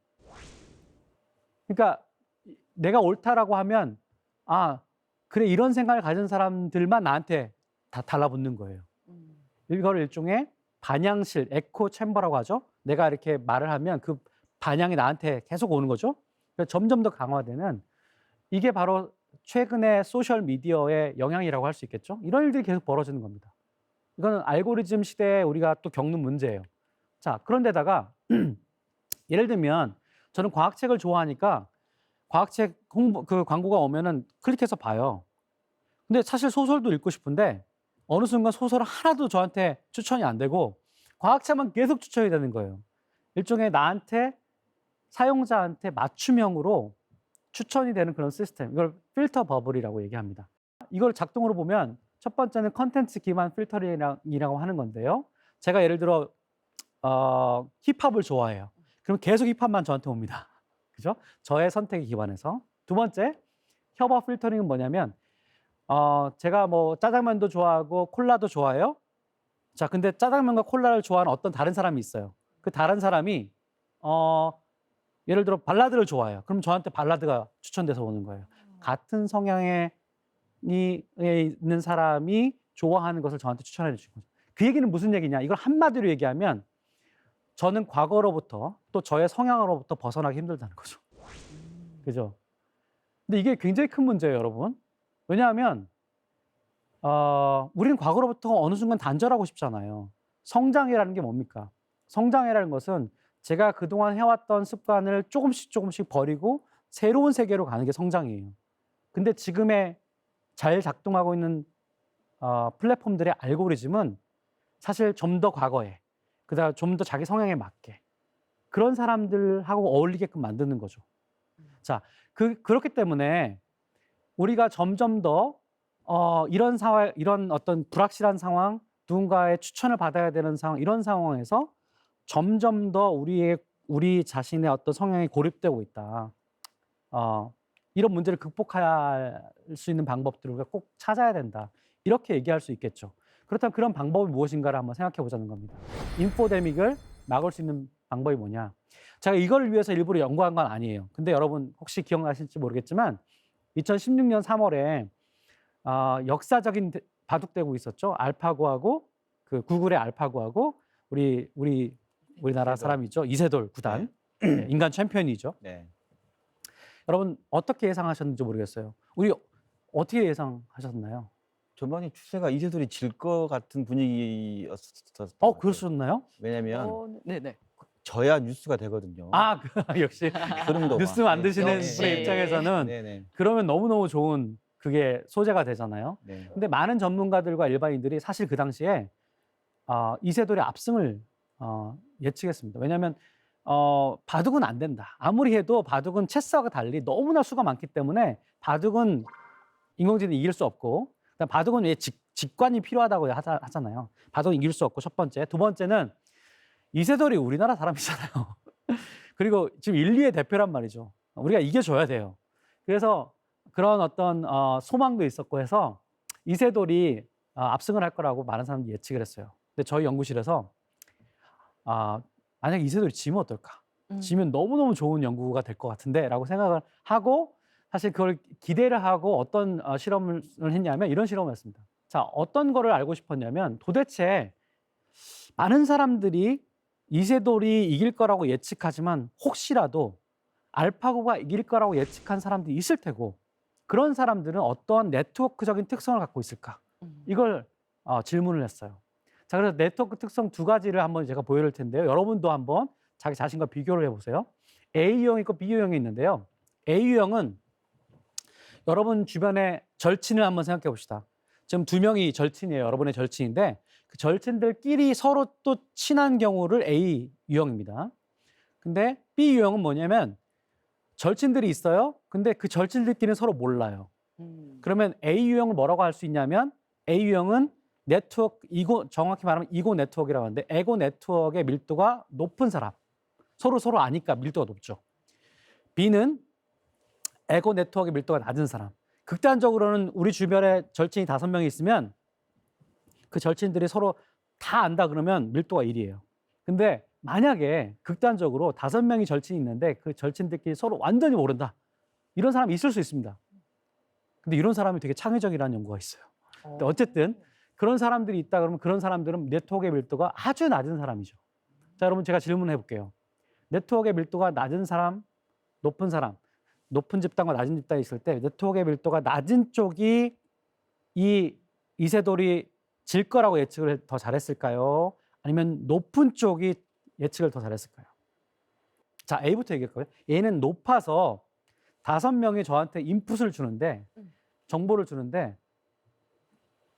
그러니까 내가 옳다라고 하면 그래 이런 생각을 가진 사람들만 나한테 다 달라붙는 거예요. 이걸 일종의 반향실, 에코 챔버라고 하죠. 내가 이렇게 말을 하면 그 반향이 나한테 계속 오는 거죠. 그래서 점점 더 강화되는 이게 바로 최근의 소셜 미디어의 영향이라고 할 수 있겠죠. 이런 일들이 계속 벌어지는 겁니다. 이거는 알고리즘 시대에 우리가 또 겪는 문제예요. 자, 그런데다가 예를 들면 저는 과학책을 좋아하니까 과학책 홍보 그 광고가 오면은 클릭해서 봐요. 근데 사실 소설도 읽고 싶은데 어느 순간 소설은 하나도 저한테 추천이 안 되고 과학책만 계속 추천이 되는 거예요. 일종의 나한테 사용자한테 맞춤형으로 추천이 되는 그런 시스템. 이걸 필터 버블이라고 얘기합니다. 이걸 작동으로 보면 첫 번째는 컨텐츠 기반 필터링이라고 하는 건데요. 제가 예를 들어 힙합을 좋아해요. 그럼 계속 힙합만 저한테 옵니다. 그죠? 저의 선택에 기반해서. 두 번째, 협업 필터링은 뭐냐면 제가 뭐 짜장면도 좋아하고 콜라도 좋아해요. 자, 근데 짜장면과 콜라를 좋아하는 어떤 다른 사람이 있어요. 그 다른 사람이 예를 들어 발라드를 좋아해요. 그럼 저한테 발라드가 추천돼서 오는 거예요. 같은 성향에 있는 사람이 좋아하는 것을 저한테 추천해 주신 거죠. 그 얘기는 무슨 얘기냐? 이걸 한마디로 얘기하면 저는 과거로부터 또 저의 성향으로부터 벗어나기 힘들다는 거죠. 그죠? 근데 이게 굉장히 큰 문제예요, 여러분. 왜냐하면 우리는 과거로부터 어느 순간 단절하고 싶잖아요. 성장이라는 게 뭡니까? 성장이라는 것은 제가 그동안 해왔던 습관을 조금씩 버리고 새로운 세계로 가는 게 성장이에요. 근데 지금의 잘 작동하고 있는 플랫폼들의 알고리즘은 사실 좀 더 과거에, 그다음 좀 더 자기 성향에 맞게 그런 사람들하고 어울리게끔 만드는 거죠. 자, 그렇기 때문에 우리가 점점 더 이런 어떤 불확실한 상황, 누군가의 추천을 받아야 되는 상황, 이런 상황에서 점점 더 우리 자신의 어떤 성향이 고립되고 있다. 이런 문제를 극복할 수 있는 방법들을 우리가 꼭 찾아야 된다. 이렇게 얘기할 수 있겠죠. 그렇다면 그런 방법이 무엇인가를 한번 생각해 보자는 겁니다. 인포데믹을 막을 수 있는 방법이 뭐냐? 제가 이걸 위해서 일부러 연구한 건 아니에요. 근데 여러분 혹시 기억나실지 모르겠지만 2016년 3월에 역사적인 바둑대고 있었죠. 알파고하고 그 구글의 알파고하고 우리나라 이세돌. 사람이죠. 이세돌 구단. 네, 인간 챔피언이죠. 네. 여러분 어떻게 예상하셨는지 모르겠어요. 우리 어떻게 예상하셨나요? 전반에 추세가 이세돌이 질 것 같은 분위기였었던 것 같아요. 그러셨나요? 왜냐면 네네. 져야 뉴스가 되거든요. 역시 흐름도가. 뉴스 만드시는 역시. 분의 입장에서는 네네. 그러면 너무너무 좋은 그게 소재가 되잖아요. 네. 근데 많은 전문가들과 일반인들이 사실 그 당시에 이세돌의 압승을 예측했습니다. 왜냐하면 바둑은 안 된다. 아무리 해도 바둑은 체스와 달리 너무나 수가 많기 때문에 바둑은 인공지능이 이길 수 없고, 그다음 바둑은 왜 직관이 필요하다고 하잖아요. 바둑은 이길 수 없고 첫 번째. 두 번째는 이세돌이 우리나라 사람이잖아요. 그리고 지금 1, 2의 대표란 말이죠. 우리가 이겨줘야 돼요. 그래서 그런 어떤 소망도 있었고 해서 이세돌이 압승을 할 거라고 많은 사람들이 예측을 했어요. 근데 저희 연구실에서 만약에 이세돌이 지면 어떨까? 지면 너무너무 좋은 연구가 될 것 같은데 라고 생각을 하고 사실 그걸 기대를 하고 어떤 실험을 했냐면 이런 실험을 했습니다. 자, 어떤 거를 알고 싶었냐면 도대체 많은 사람들이 이세돌이 이길 거라고 예측하지만 혹시라도 알파고가 이길 거라고 예측한 사람들이 있을 테고 그런 사람들은 어떠한 네트워크적인 특성을 갖고 있을까? 이걸 질문을 했어요. 자, 그래서 네트워크 특성 두 가지를 한번 제가 보여드릴 텐데요. 여러분도 한번 자기 자신과 비교를 해보세요. A유형이 있고 B유형이 있는데요. A유형은 여러분 주변의 절친을 한번 생각해 봅시다. 지금 두 명이 절친이에요. 여러분의 절친인데 그 절친들끼리 서로 또 친한 경우를 A유형입니다. 근데 B유형은 뭐냐면 절친들이 있어요. 근데 그 절친들끼리는 서로 몰라요. 그러면 A유형을 뭐라고 할 수 있냐면 A유형은 네트워크, 정확히 말하면 이고 네트워크라고 하는데 에고 네트워크의 밀도가 높은 사람. 서로 아니까 밀도가 높죠. B는 에고 네트워크의 밀도가 낮은 사람. 극단적으로는 우리 주변에 절친이 5명이 있으면 그 절친들이 서로 다 안다 그러면 밀도가 1이에요. 근데 만약에 극단적으로 5명이 절친이 있는데 그 절친들끼리 서로 완전히 모른다. 이런 사람이 있을 수 있습니다. 근데 이런 사람이 되게 창의적이라는 연구가 있어요. 근데 어쨌든 그런 사람들이 있다 그러면 그런 사람들은 네트워크의 밀도가 아주 낮은 사람이죠. 자, 여러분 제가 질문해 볼게요. 네트워크의 밀도가 낮은 사람, 높은 사람, 높은 집단과 낮은 집단이 있을 때 네트워크의 밀도가 낮은 쪽이 이 이세돌이 질 거라고 예측을 더 잘했을까요? 아니면 높은 쪽이 예측을 더 잘했을까요? 자, A부터 얘기할까요? 얘는 높아서 5명이 저한테 인풋을 주는데 정보를 주는데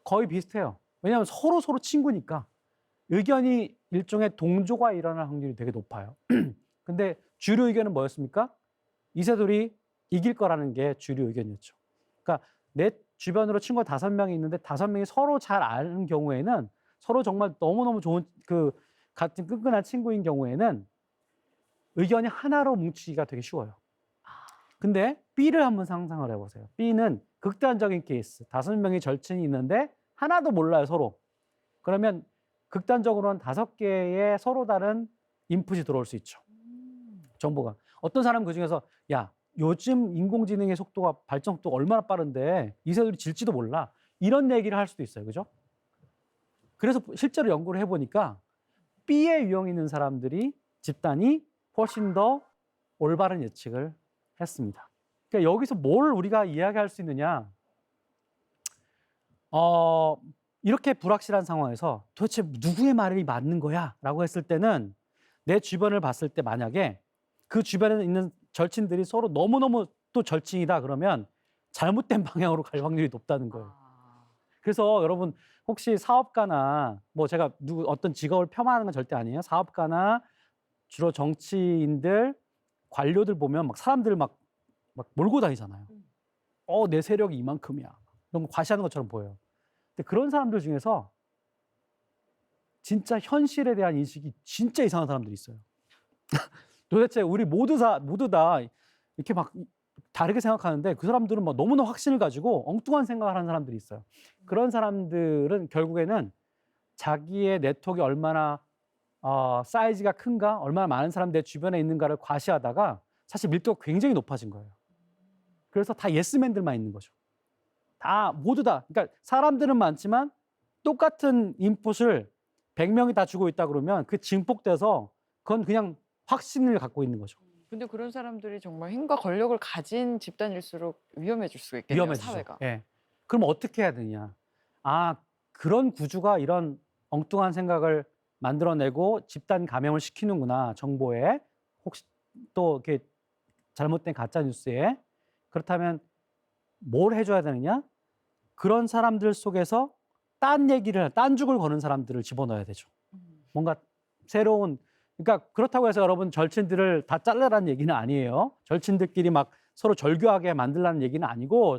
거의 비슷해요. 왜냐하면 서로 친구니까 의견이 일종의 동조가 일어날 확률이 되게 높아요. 근데 주류 의견은 뭐였습니까? 이세돌이 이길 거라는 게 주류 의견이었죠. 그러니까 내 주변으로 친구가 5명이 있는데 5명이 서로 잘 아는 경우에는 서로 정말 너무너무 좋은 같은 끈끈한 친구인 경우에는 의견이 하나로 뭉치기가 되게 쉬워요. 근데 B를 한번 상상을 해보세요. B는 극단적인 케이스. 5명이 절친이 있는데 하나도 몰라요, 서로. 그러면 극단적으로는 5개의 서로 다른 인풋이 들어올 수 있죠. 정보가. 어떤 사람은 그중에서 야, 요즘 인공지능의 속도가 발전 속도가 얼마나 빠른데 이세돌이 질지도 몰라. 이런 얘기를 할 수도 있어요. 그죠? 그래서 실제로 연구를 해보니까 B에 유형 있는 사람들이 집단이 훨씬 더 올바른 예측을 했습니다. 그러니까 여기서 뭘 우리가 이야기할 수 있느냐? 이렇게 불확실한 상황에서 도대체 누구의 말이 맞는 거야? 라고 했을 때는 내 주변을 봤을 때 만약에 그 주변에 있는 절친들이 서로 너무너무 또 절친이다 그러면 잘못된 방향으로 갈 확률이 높다는 거예요. 그래서 여러분 혹시 사업가나 뭐 제가 어떤 직업을 폄하하는 건 절대 아니에요. 사업가나 주로 정치인들, 관료들 보면 막 사람들 막 몰고 다니잖아요. 내 세력이 이만큼이야. 너무 과시하는 것처럼 보여요. 근데 그런 사람들 중에서 진짜 현실에 대한 인식이 진짜 이상한 사람들이 있어요. 도대체 우리 모두 다 이렇게 막 다르게 생각하는데 그 사람들은 막 너무나 확신을 가지고 엉뚱한 생각을 하는 사람들이 있어요. 그런 사람들은 결국에는 자기의 네트워크가 얼마나 사이즈가 큰가, 얼마나 많은 사람들 주변에 있는가를 과시하다가 사실 밀도가 굉장히 높아진 거예요. 그래서 다 예스맨들만 있는 거죠. 모두 다. 그러니까 사람들은 많지만 똑같은 인풋을 100명이 다 주고 있다 그러면 그 증폭돼서 그건 그냥 확신을 갖고 있는 거죠. 근데 그런 사람들이 정말 힘과 권력을 가진 집단일수록 위험해질 수가 있겠네요, 위험해지죠. 사회가. 예. 그럼 어떻게 해야 되냐? 그런 구조가 이런 엉뚱한 생각을 만들어내고 집단 감염을 시키는구나. 정보에 혹시 또 이렇게 잘못된 가짜 뉴스에. 그렇다면 뭘 해줘야 되느냐? 그런 사람들 속에서 딴 죽을 거는 사람들을 집어넣어야 되죠. 뭔가 새로운, 그러니까 그렇다고 해서 여러분 절친들을 다 잘라라는 얘기는 아니에요. 절친들끼리 막 서로 절교하게 만들라는 얘기는 아니고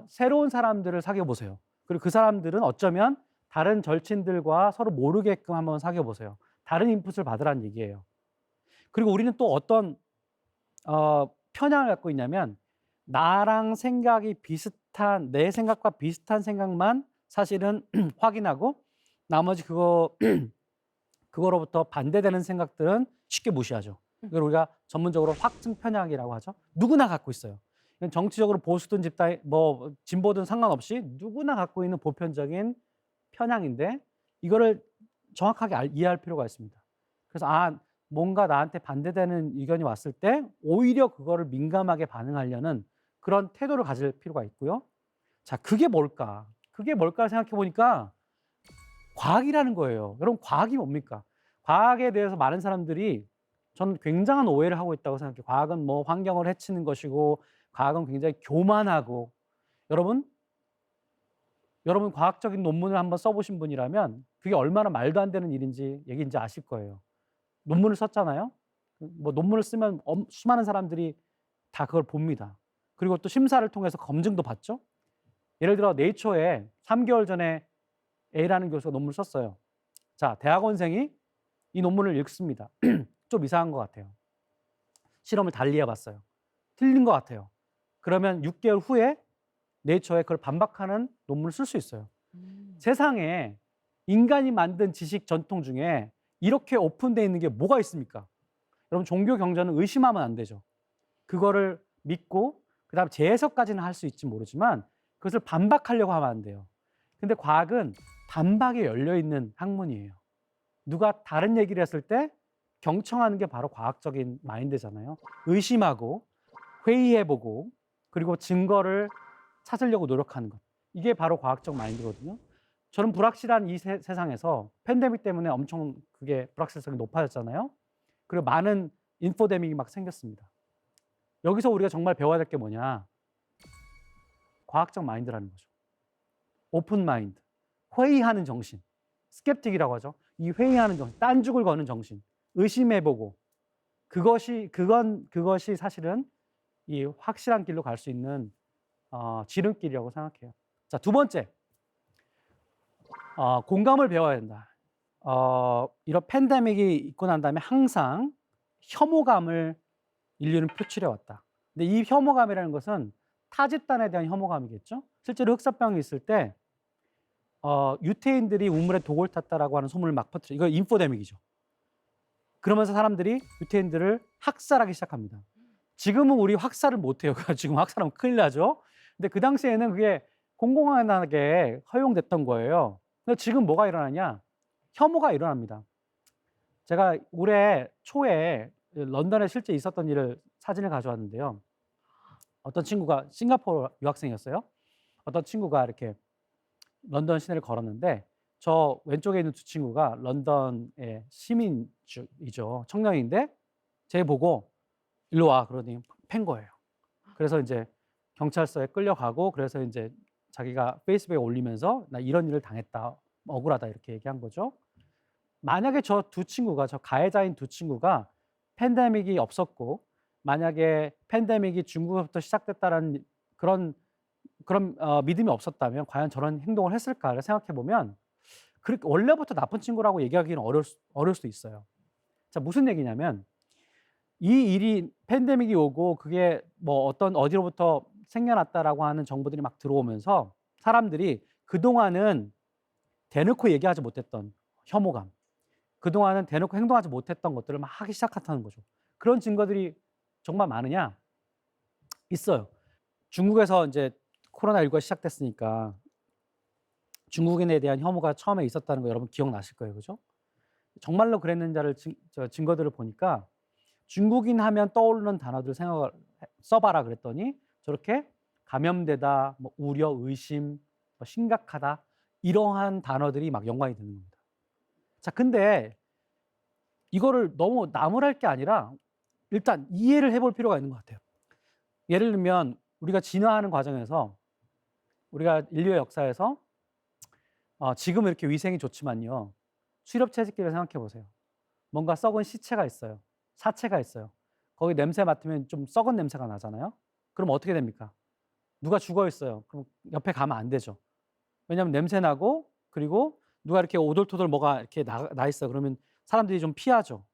새로운 사람들을 사귀어 보세요. 그리고 그 사람들은 어쩌면 다른 절친들과 서로 모르게끔 한번 사귀어 보세요. 다른 인풋을 받으라는 얘기예요. 그리고 우리는 또 어떤 편향을 갖고 있냐면 나랑 생각이 비슷한, 내 생각과 비슷한 생각만 사실은 확인하고 나머지 그거로부터 반대되는 생각들은 쉽게 무시하죠. 이걸 우리가 전문적으로 확증 편향이라고 하죠. 누구나 갖고 있어요. 이건 정치적으로 보수든 집단, 뭐 진보든 상관없이 누구나 갖고 있는 보편적인 편향인데 이거를 정확하게 이해할 필요가 있습니다. 그래서 뭔가 나한테 반대되는 의견이 왔을 때 오히려 그거를 민감하게 반응하려는 그런 태도를 가질 필요가 있고요. 자, 그게 뭘까? 그게 뭘까 생각해 보니까 과학이라는 거예요. 여러분, 과학이 뭡니까? 과학에 대해서 많은 사람들이 저는 굉장한 오해를 하고 있다고 생각해요. 과학은 뭐 환경을 해치는 것이고 과학은 굉장히 교만하고 여러분 과학적인 논문을 한번 써보신 분이라면 그게 얼마나 말도 안 되는 얘기인지 아실 거예요. 논문을 썼잖아요. 뭐 논문을 쓰면 수많은 사람들이 다 그걸 봅니다. 그리고 또 심사를 통해서 검증도 받죠. 예를 들어 네이처에 3개월 전에 A라는 교수가 논문을 썼어요. 자, 대학원생이 이 논문을 읽습니다. 좀 이상한 것 같아요. 실험을 달리 해봤어요. 틀린 것 같아요. 그러면 6개월 후에 네이처에 그걸 반박하는 논문을 쓸 수 있어요. 세상에 인간이 만든 지식 전통 중에 이렇게 오픈되어 있는 게 뭐가 있습니까? 여러분, 종교 경전은 의심하면 안 되죠. 그거를 믿고 그다음 재해석까지는 할 수 있지 모르지만 그것을 반박하려고 하면 안 돼요. 근데 과학은 단박에 열려 있는 학문이에요. 누가 다른 얘기를 했을 때 경청하는 게 바로 과학적인 마인드잖아요. 의심하고 회의해보고 그리고 증거를 찾으려고 노력하는 것. 이게 바로 과학적 마인드거든요. 저는 불확실한 이 세상에서 팬데믹 때문에 엄청 그게 불확실성이 높아졌잖아요. 그리고 많은 인포데믹이 막 생겼습니다. 여기서 우리가 정말 배워야 될 게 뭐냐? 과학적 마인드라는 거죠. 오픈 마인드, 회의하는 정신, 스캡틱이라고 하죠. 이 회의하는 정신, 딴죽을 거는 정신, 의심해보고 그것이 사실은 이 확실한 길로 갈 수 있는 지름길이라고 생각해요. 자, 두 번째, 공감을 배워야 된다. 이런 팬데믹이 있고 난 다음에 항상 혐오감을 인류는 표출해 왔다. 근데 이 혐오감이라는 것은 타 집단에 대한 혐오감이겠죠. 실제로 흑사병이 있을 때 유태인들이 우물에 독을 탔다라고 하는 소문을 막 퍼뜨려. 이거 인포데믹이죠. 그러면서 사람들이 유태인들을 학살하기 시작합니다. 지금은 우리 학살을 못 해요. 지금 학살하면 큰일 나죠. 근데 그 당시에는 그게 공공연하게 허용됐던 거예요. 근데 지금 뭐가 일어나냐? 혐오가 일어납니다. 제가 올해 초에 런던에 실제 있었던 일을 사진을 가져왔는데요. 어떤 친구가 싱가포르 유학생이었어요. 어떤 친구가 이렇게 런던 시내를 걸었는데 저 왼쪽에 있는 두 친구가 런던의 시민이죠. 청년인데 쟤 보고 일로 와 그러더니 팬 거예요. 그래서 이제 경찰서에 끌려가고 그래서 이제 자기가 페이스북에 올리면서 나 이런 일을 당했다. 억울하다 이렇게 얘기한 거죠. 만약에 저 가해자인 두 친구가 팬데믹이 없었고 만약에 팬데믹이 중국에서부터 시작됐다라는 그런 믿음이 없었다면 과연 저런 행동을 했을까를 생각해 보면 원래부터 나쁜 친구라고 얘기하기는 어려울 수도 있어요. 자, 무슨 얘기냐면 이 일이 팬데믹이 오고 그게 뭐 어디로부터 생겨났다라고 하는 정보들이 막 들어오면서 사람들이 그동안은 대놓고 얘기하지 못했던 혐오감, 그동안은 대놓고 행동하지 못했던 것들을 막 하기 시작한다는 거죠. 그런 증거들이 정말 많으냐? 있어요. 중국에서 이제 코로나19가 시작됐으니까 중국인에 대한 혐오가 처음에 있었다는 거 여러분 기억나실 거예요. 그죠? 정말로 그랬는지를 증거들을 보니까 중국인 하면 떠오르는 단어들 써봐라 그랬더니 저렇게 감염되다, 뭐 우려, 의심, 뭐 심각하다 이러한 단어들이 막 연관이 되는 겁니다. 자, 근데 이거를 너무 나무랄 게 아니라 일단 이해를 해볼 필요가 있는 것 같아요. 예를 들면 우리가 진화하는 과정에서 우리가 인류의 역사에서 지금은 이렇게 위생이 좋지만요. 수렵채집기를 생각해 보세요. 뭔가 썩은 시체가 있어요. 사체가 있어요. 거기 냄새 맡으면 좀 썩은 냄새가 나잖아요. 그럼 어떻게 됩니까? 누가 죽어 있어요. 그럼 옆에 가면 안 되죠. 왜냐하면 냄새 나고 그리고 누가 이렇게 오돌토돌 뭐가 이렇게 나 있어. 그러면 사람들이 좀 피하죠.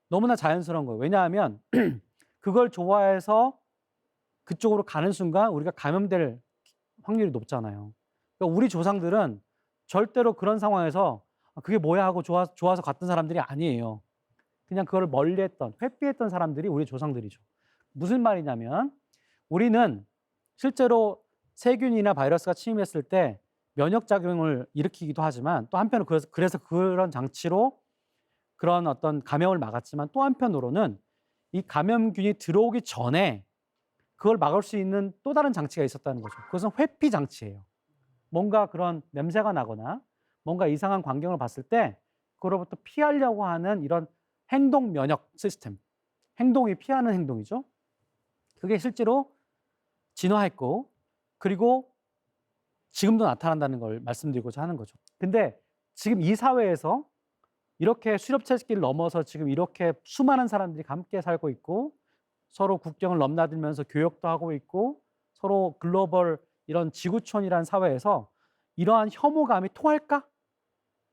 너무나 자연스러운 거예요. 왜냐하면 그걸 좋아해서 그쪽으로 가는 순간 우리가 감염될 확률이 높잖아요. 그러니까 우리 조상들은 절대로 그런 상황에서 그게 뭐야 하고 좋아서 갔던 사람들이 아니에요. 그냥 그걸 멀리했던, 회피했던 사람들이 우리 조상들이죠. 무슨 말이냐면 우리는 실제로 세균이나 바이러스가 침입했을 때 면역작용을 일으키기도 하지만 또 한편으로 그래서 그런 장치로 그런 어떤 감염을 막았지만 또 한편으로는 이 감염균이 들어오기 전에 그걸 막을 수 있는 또 다른 장치가 있었다는 거죠. 그것은 회피 장치예요. 뭔가 그런 냄새가 나거나 뭔가 이상한 광경을 봤을 때 그로부터 피하려고 하는 이런 행동 면역 시스템, 행동이 피하는 행동이죠. 그게 실제로 진화했고 그리고 지금도 나타난다는 걸 말씀드리고자 하는 거죠. 근데 지금 이 사회에서 이렇게 수렵채집기를 넘어서 지금 이렇게 수많은 사람들이 함께 살고 있고 서로 국경을 넘나들면서 교역도 하고 있고 서로 글로벌 이런 지구촌이라는 사회에서 이러한 혐오감이 통할까?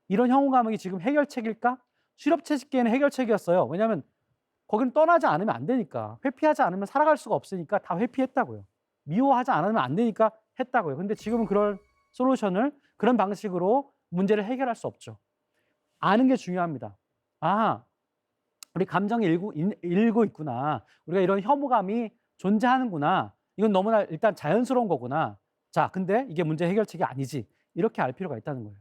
이런 혐오감이 지금 해결책일까? 수렵채집기에는 해결책이었어요. 왜냐하면 거기는 떠나지 않으면 안 되니까. 회피하지 않으면 살아갈 수가 없으니까 다 회피했다고요. 미워하지 않으면 안 되니까 했다고요. 근데 지금은 그런 솔루션을 그런 방식으로 문제를 해결할 수 없죠. 아는 게 중요합니다. 우리 감정이 일고 있구나. 우리가 이런 혐오감이 존재하는구나. 이건 너무나 일단 자연스러운 거구나. 자, 근데 이게 문제 해결책이 아니지. 이렇게 알 필요가 있다는 거예요.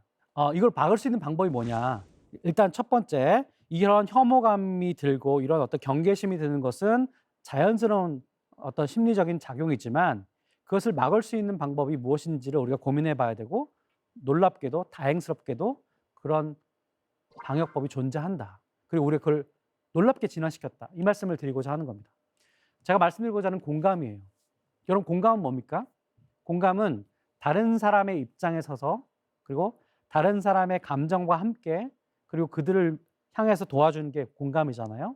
이걸 막을 수 있는 방법이 뭐냐? 일단 첫 번째, 이런 혐오감이 들고 이런 어떤 경계심이 드는 것은 자연스러운 어떤 심리적인 작용이지만 그것을 막을 수 있는 방법이 무엇인지를 우리가 고민해 봐야 되고 놀랍게도 다행스럽게도 그런 방역법이 존재한다. 그리고 우리가 그걸 놀랍게 진화시켰다. 이 말씀을 드리고자 하는 겁니다. 제가 말씀드리고자 하는 공감이에요. 여러분 공감은 뭡니까? 공감은 다른 사람의 입장에 서서 그리고 다른 사람의 감정과 함께 그리고 그들을 향해서 도와주는 게 공감이잖아요.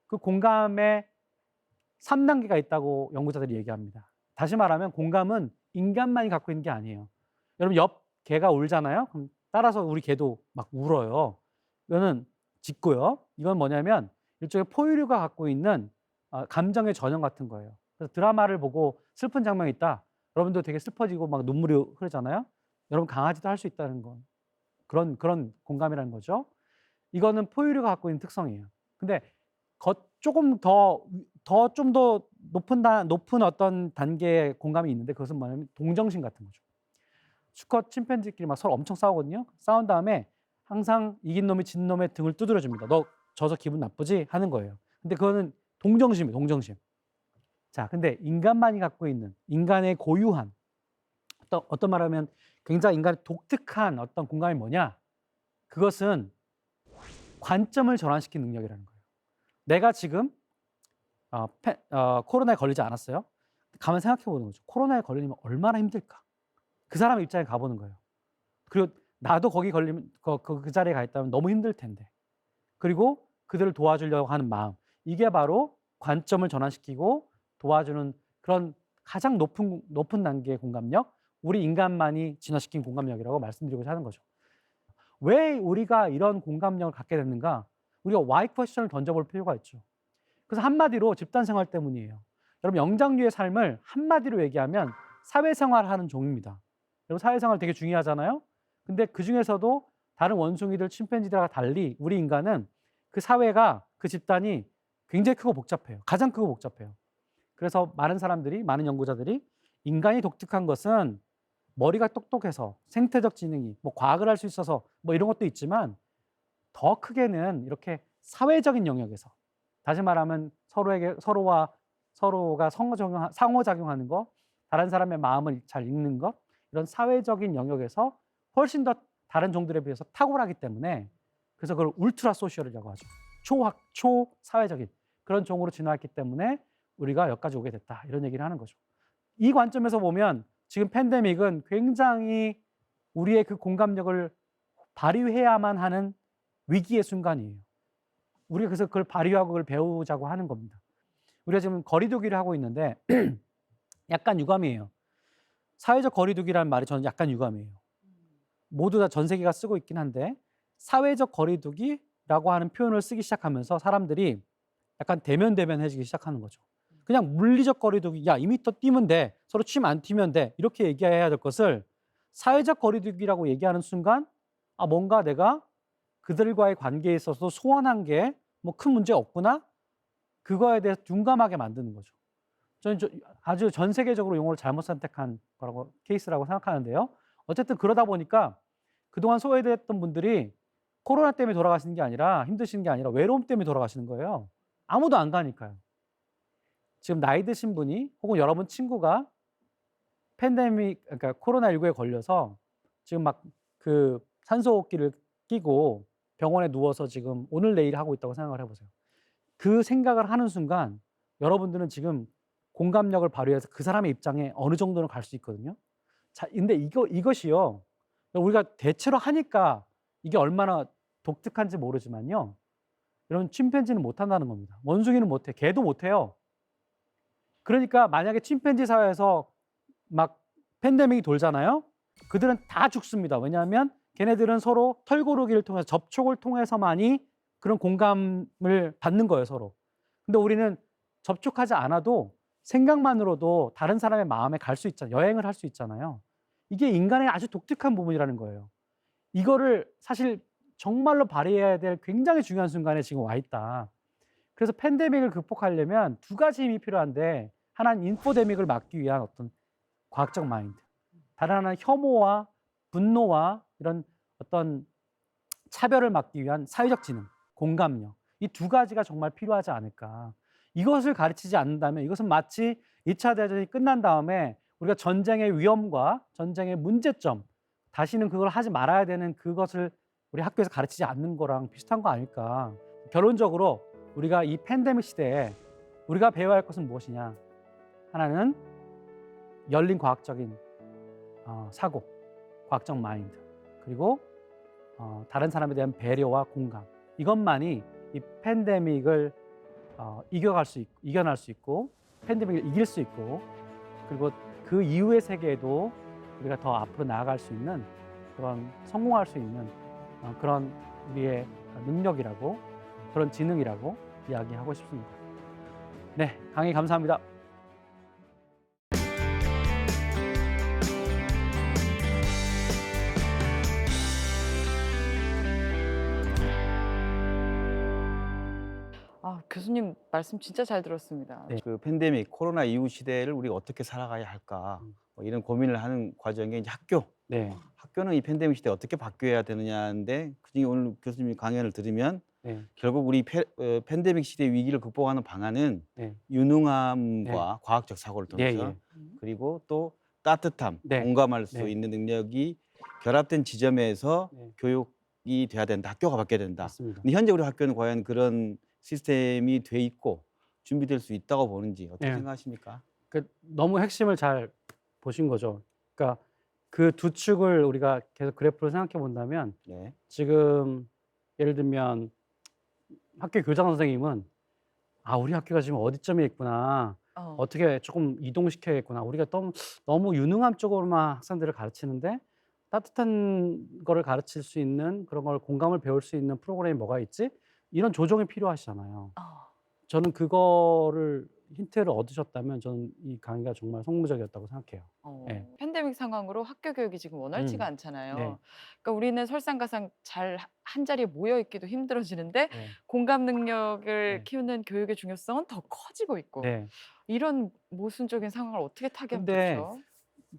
그 공감에 3단계가 있다고 연구자들이 얘기합니다. 다시 말하면 공감은 인간만이 갖고 있는 게 아니에요. 여러분 옆 개가 울잖아요. 그럼 따라서 우리 개도 막 울어요. 이거는 짖고요. 이건 뭐냐면 일종의 포유류가 갖고 있는 감정의 전형 같은 거예요. 그래서 드라마를 보고 슬픈 장면이 있다. 여러분도 되게 슬퍼지고 막 눈물이 흐르잖아요. 여러분 강아지도 할 수 있다는 건 그런 공감이라는 거죠. 이거는 포유류가 갖고 있는 특성이에요. 근데 조금 좀 더 높은 어떤 단계의 공감이 있는데 그것은 뭐냐면 동정심 같은 거죠. 수컷 침팬지끼리 막 서로 엄청 싸우거든요. 싸운 다음에 항상 이긴 놈이 진 놈의 등을 두드려 줍니다. 너 져서 기분 나쁘지? 하는 거예요. 근데 그거는 동정심이에요. 동정심. 자, 근데 인간만이 갖고 있는 인간의 고유한 어떤 말하면 굉장히 인간의 독특한 어떤 공감이 뭐냐? 그것은 관점을 전환시키는 능력이라는 거예요. 내가 지금 코로나에 걸리지 않았어요. 가만 생각해 보는 거죠. 코로나에 걸리면 얼마나 힘들까? 그 사람의 입장에 가보는 거예요. 그리고 나도 거기 걸리면 그 자리에 가 있다면 너무 힘들 텐데. 그리고 그들을 도와주려고 하는 마음. 이게 바로 관점을 전환시키고 도와주는 그런 가장 높은 단계의 공감력, 우리 인간만이 진화시킨 공감력이라고 말씀드리고자 하는 거죠. 왜 우리가 이런 공감력을 갖게 됐는가? 우리가 why 퀘스천을 던져볼 필요가 있죠. 그래서 한마디로 집단생활 때문이에요. 여러분 영장류의 삶을 한마디로 얘기하면 사회생활하는 종입니다. 여러분 사회생활 되게 중요하잖아요. 근데 그중에서도 다른 원숭이들, 침팬지들과 달리 우리 인간은 그 사회가 그 집단이 굉장히 크고 복잡해요. 가장 크고 복잡해요. 그래서 많은 연구자들이 인간이 독특한 것은 머리가 똑똑해서 생태적 지능이 과학을 할 수 있어서 이런 것도 있지만 더 크게는 이렇게 사회적인 영역에서 다시 말하면 서로가 상호작용하는 거, 다른 사람의 마음을 잘 읽는 것, 이런 사회적인 영역에서 훨씬 더 다른 종들에 비해서 탁월하기 때문에 그래서 그걸 울트라 소셜이라고 하죠. 초사회적인 그런 종으로 진화했기 때문에 우리가 여기까지 오게 됐다. 이런 얘기를 하는 거죠. 이 관점에서 보면 지금 팬데믹은 굉장히 우리의 그 공감력을 발휘해야만 하는 위기의 순간이에요. 우리가 그래서 그걸 발휘하고 그걸 배우자고 하는 겁니다. 우리가 지금 거리두기를 하고 있는데 약간 유감이에요. 사회적 거리두기라는 말이 저는 약간 유감이에요. 모두 다 전 세계가 쓰고 있긴 한데 사회적 거리두기라고 하는 표현을 쓰기 시작하면서 사람들이 약간 대면해지기 시작하는 거죠. 그냥 물리적 거리두기, 야 2m 뛰면 돼, 서로 침 안 튀면 돼 이렇게 얘기해야 될 것을 사회적 거리두기라고 얘기하는 순간 뭔가 내가 그들과의 관계에 있어서 소원한 게 큰 문제 없구나, 그거에 대해서 둔감하게 만드는 거죠. 저는 아주 전 세계적으로 용어를 잘못 선택한 케이스라고 생각하는데요. 어쨌든 그러다 보니까 그동안 소외됐던 분들이 코로나 때문에 돌아가시는 게 아니라 힘드시는 게 아니라 외로움 때문에 돌아가시는 거예요. 아무도 안 가니까요. 지금 나이 드신 분이 혹은 여러분 친구가 그러니까 코로나19에 걸려서 지금 막 그 산소호흡기를 끼고 병원에 누워서 지금 오늘 내일 하고 있다고 생각을 해보세요. 그 생각을 하는 순간 여러분들은 지금 공감력을 발휘해서 그 사람의 입장에 어느 정도는 갈 수 있거든요. 자, 근데 이것이요. 우리가 대체로 하니까 이게 얼마나 독특한지 모르지만요. 이런 침팬지는 못한다는 겁니다. 원숭이는 못해. 개도 못해요. 그러니까 만약에 침팬지 사회에서 막 팬데믹이 돌잖아요. 그들은 다 죽습니다. 왜냐하면 걔네들은 서로 털고르기를 통해서 접촉을 통해서만이 그런 공감을 받는 거예요, 서로. 근데 우리는 접촉하지 않아도 생각만으로도 다른 사람의 마음에 갈 수 있잖아요. 여행을 할 수 있잖아요. 이게 인간의 아주 독특한 부분이라는 거예요. 이거를 사실 정말로 발휘해야 될 굉장히 중요한 순간에 지금 와 있다. 그래서 팬데믹을 극복하려면 두 가지 힘이 필요한데, 하나는 인포데믹을 막기 위한 어떤 과학적 마인드, 다른 하나는 혐오와 분노와 이런 어떤 차별을 막기 위한 사회적 지능, 공감력 이 두 가지가 정말 필요하지 않을까. 이것을 가르치지 않는다면 이것은 마치 2차 대전이 끝난 다음에 우리가 전쟁의 위험과 전쟁의 문제점 다시는 그걸 하지 말아야 되는 그것을 우리 학교에서 가르치지 않는 거랑 비슷한 거 아닐까. 결론적으로 우리가 이 팬데믹 시대에 우리가 배워야 할 것은 무엇이냐. 하나는 열린 과학적인 사고, 과학적 마인드, 그리고 다른 사람에 대한 배려와 공감. 이것만이 이 팬데믹을 이겨낼 수 있고 팬데믹을 이길 수 있고 그리고 그 이후의 세계에도 우리가 더 앞으로 나아갈 수 있는 그런 성공할 수 있는 그런 우리의 능력이라고 그런 지능이라고 이야기하고 싶습니다. 네, 강의 감사합니다. 교수님 말씀 진짜 잘 들었습니다. 네. 그 팬데믹 코로나 이후 시대를 우리가 어떻게 살아가야 할까 뭐 이런 고민을 하는 과정에 이제 네, 학교는 이 팬데믹 시대에 어떻게 바뀌어야 되느냐인데 그중에 오늘 교수님 강연을 들으면 네, 결국 우리 팬데믹 시대 위기를 극복하는 방안은 네, 유능함과 과학적 사고를 예, 통해서 예. 그리고 또 따뜻함, 네. 공감할 수 네. 있는 능력이 결합된 지점에서 네. 교육이 돼야 된다. 학교가 바뀌어야 된다. 맞습니다. 근데 현재 우리 학교는 과연 그런 시스템이 돼 있고 준비될 수 있다고 보는지 어떻게 네. 생각하십니까? 너무 핵심을 잘 보신 거죠. 그러니까 그 두 축을 우리가 계속 그래프로 생각해 본다면 네. 지금 예를 들면 학교 교장 선생님은 우리 학교가 지금 어디쯤에 있구나. 어떻게 조금 이동시켜야겠구나. 우리가 너무 유능함 쪽으로만 학생들을 가르치는데 따뜻한 거를 가르칠 수 있는 그런 걸 공감을 배울 수 있는 프로그램이 뭐가 있지? 이런 조정이 필요하시잖아요. 저는 그거를 힌트를 얻으셨다면 저는 이 강의가 정말 성공적이었다고 생각해요. 네. 팬데믹 상황으로 학교 교육이 지금 원활치가 않잖아요. 네. 그러니까 우리는 설상가상 잘 한 자리에 모여 있기도 힘들어지는데 네. 공감 능력을 네. 키우는 교육의 중요성은 더 커지고 있고 네. 이런 모순적인 상황을 어떻게 타개하면 근데 좋죠?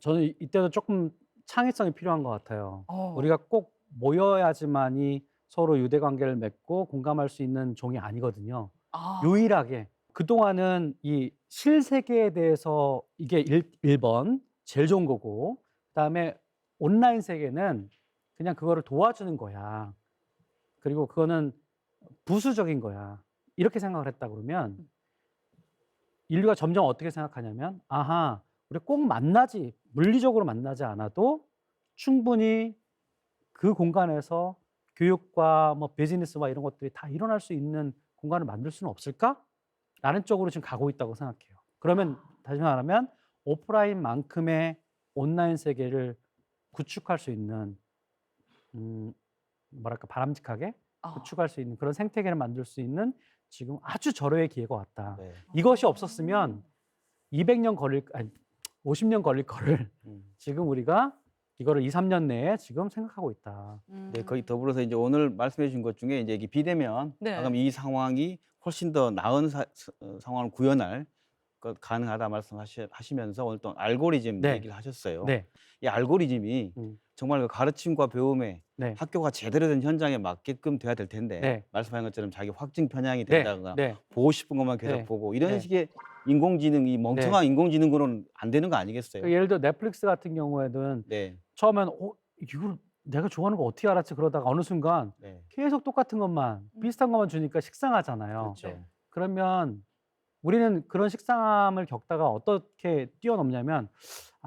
저는 이때도 조금 창의성이 필요한 것 같아요. 어. 우리가 꼭 모여야지만이 서로 유대 관계를 맺고 공감할 수 있는 종이 아니거든요. 유일하게 그동안은 이 실세계에 대해서 이게 1번 제일 좋은 거고 그다음에 온라인 세계는 그냥 그거를 도와주는 거야. 그리고 그거는 부수적인 거야. 이렇게 생각을 했다 그러면 인류가 점점 어떻게 생각하냐면 우리 꼭 물리적으로 만나지 않아도 충분히 그 공간에서 교육과 뭐 비즈니스와 이런 것들이 다 일어날 수 있는 공간을 만들 수는 없을까? 라는 쪽으로 지금 가고 있다고 생각해요. 그러면 다시 말하면 오프라인만큼의 온라인 세계를 구축할 수 있는 바람직하게 구축할 수 있는 그런 생태계를 만들 수 있는 지금 아주 절호의 기회가 왔다. 네. 이것이 없었으면 50년 걸릴 거를 지금 우리가 이거를 2, 3년 내에 지금 생각하고 있다. 네, 거의 더불어서 이제 오늘 말씀해 주신 것 중에 이제 이게 비대면 네. 방금 이 상황이 훨씬 더 나은 상황을 구현할 것 가능하다 말씀하시면서 오늘 또 알고리즘 네. 얘기를 하셨어요. 네. 이 알고리즘이 정말 그 가르침과 배움에 네. 학교가 제대로 된 현장에 맞게끔 돼야 될 텐데 네. 말씀하신 것처럼 자기 확증 편향이 네. 된다거나 네. 보고 싶은 것만 계속 네. 보고 이런 네. 식의 인공지능이 멍청한 인공지능으로는 안 되는 거 아니겠어요? 그 예를 들어 넷플릭스 같은 경우에는 네, 처음엔 이걸 내가 좋아하는 거 어떻게 알았지 그러다가 어느 순간 네, 계속 똑같은 것만 비슷한 것만 주니까 식상하잖아요. 그렇죠. 네. 그러면 우리는 그런 식상함을 겪다가 어떻게 뛰어넘냐면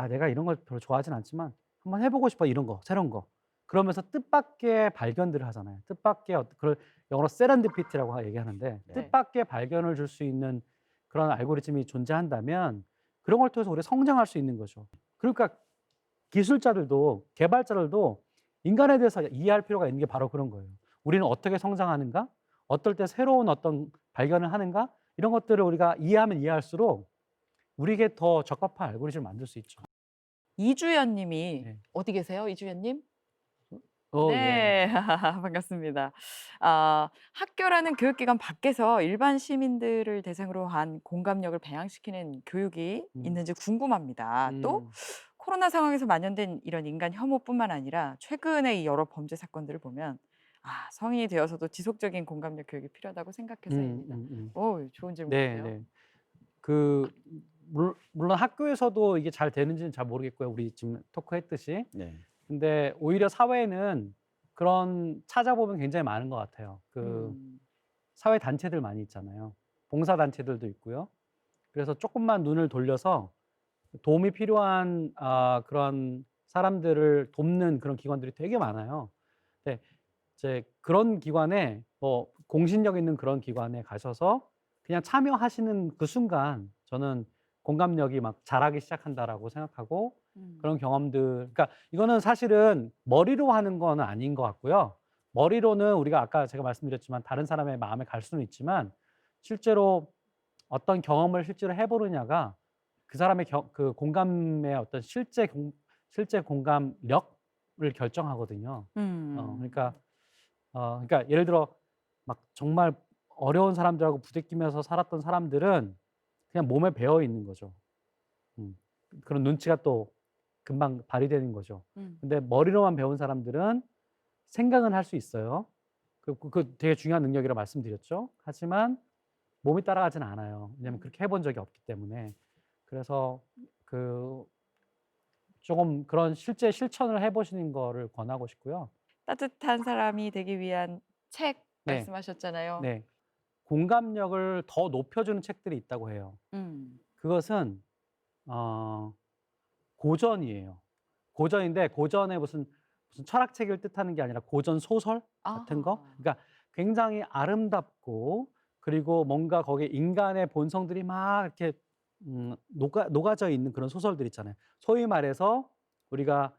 내가 이런 걸 별로 좋아하진 않지만 한번 해보고 싶어 이런 거 새로운 거 그러면서 뜻밖의 발견들을 하잖아요. 뜻밖의 그걸 영어로 세렌디피티라고 얘기하는데 네. 뜻밖의 발견을 줄 수 있는 그런 알고리즘이 존재한다면 그런 걸 통해서 우리가 성장할 수 있는 거죠. 그러니까 기술자들도 개발자들도 인간에 대해서 이해할 필요가 있는 게 바로 그런 거예요. 우리는 어떻게 성장하는가? 어떨 때 새로운 어떤 발견을 하는가? 이런 것들을 우리가 이해하면 이해할수록 우리에게 더 적합한 알고리즘을 만들 수 있죠. 이주연 님이 네. 어디 계세요? 이주연 님? 예. 네. 반갑습니다. 학교라는 교육기관 밖에서 일반 시민들을 대상으로 한 공감력을 배양시키는 교육이 있는지 궁금합니다. 또 코로나 상황에서 만연된 이런 인간 혐오뿐만 아니라 최근의 이 여러 범죄 사건들을 보면 성인이 되어서도 지속적인 공감력 교육이 필요하다고 생각해서입니다. 좋은 네, 질문이네요. 네. 그 물론 학교에서도 이게 잘 되는지는 잘 모르겠고요. 우리 지금 토크했듯이. 네. 근데 오히려 사회에는 그런 찾아보면 굉장히 많은 것 같아요. 그 음. 사회 단체들 많이 있잖아요. 봉사 단체들도 있고요. 그래서 조금만 눈을 돌려서 도움이 필요한 그런 사람들을 돕는 그런 기관들이 되게 많아요. 근데 이제 그런 기관에 뭐 공신력 있는 그런 기관에 가셔서 그냥 참여하시는 그 순간 저는 공감력이 막 자라기 시작한다라고 생각하고 음. 그런 경험들 그러니까 이거는 사실은 머리로 하는 거는 아닌 것 같고요. 머리로는 우리가 아까 제가 말씀드렸지만 다른 사람의 마음에 갈 수는 있지만 실제로 어떤 경험을 실제로 해 보느냐가 그 사람의 그 공감의 어떤 실제 공감력을 결정하거든요. 그러니까 그러니까 예를 들어 막 정말 어려운 사람들하고 부대끼면서 살았던 사람들은 그냥 몸에 배어 있는 거죠. 음. 그런 눈치가 또 금방 발휘되는 거죠. 음. 근데 머리로만 배운 사람들은 생각은 할 수 있어요. 그 되게 중요한 능력이라고 말씀드렸죠. 하지만 몸이 따라가지는 않아요. 왜냐하면 그렇게 해본 적이 없기 때문에. 그래서 그 조금 그런 실제 실천을 해 보시는 거를 권하고 싶고요. 따뜻한 사람이 되기 위한 책 네. 말씀하셨잖아요. 네. 공감력을 더 높여주는 책들이 있다고 해요. 음. 그것은 고전이에요. 고전인데 고전의 무슨 철학책을 뜻하는 게 아니라 고전 소설 같은 거? 그러니까 굉장히 아름답고 그리고 뭔가 거기에 인간의 본성들이 막 이렇게 녹아져 있는 그런 소설들 있잖아요. 소위 말해서 우리가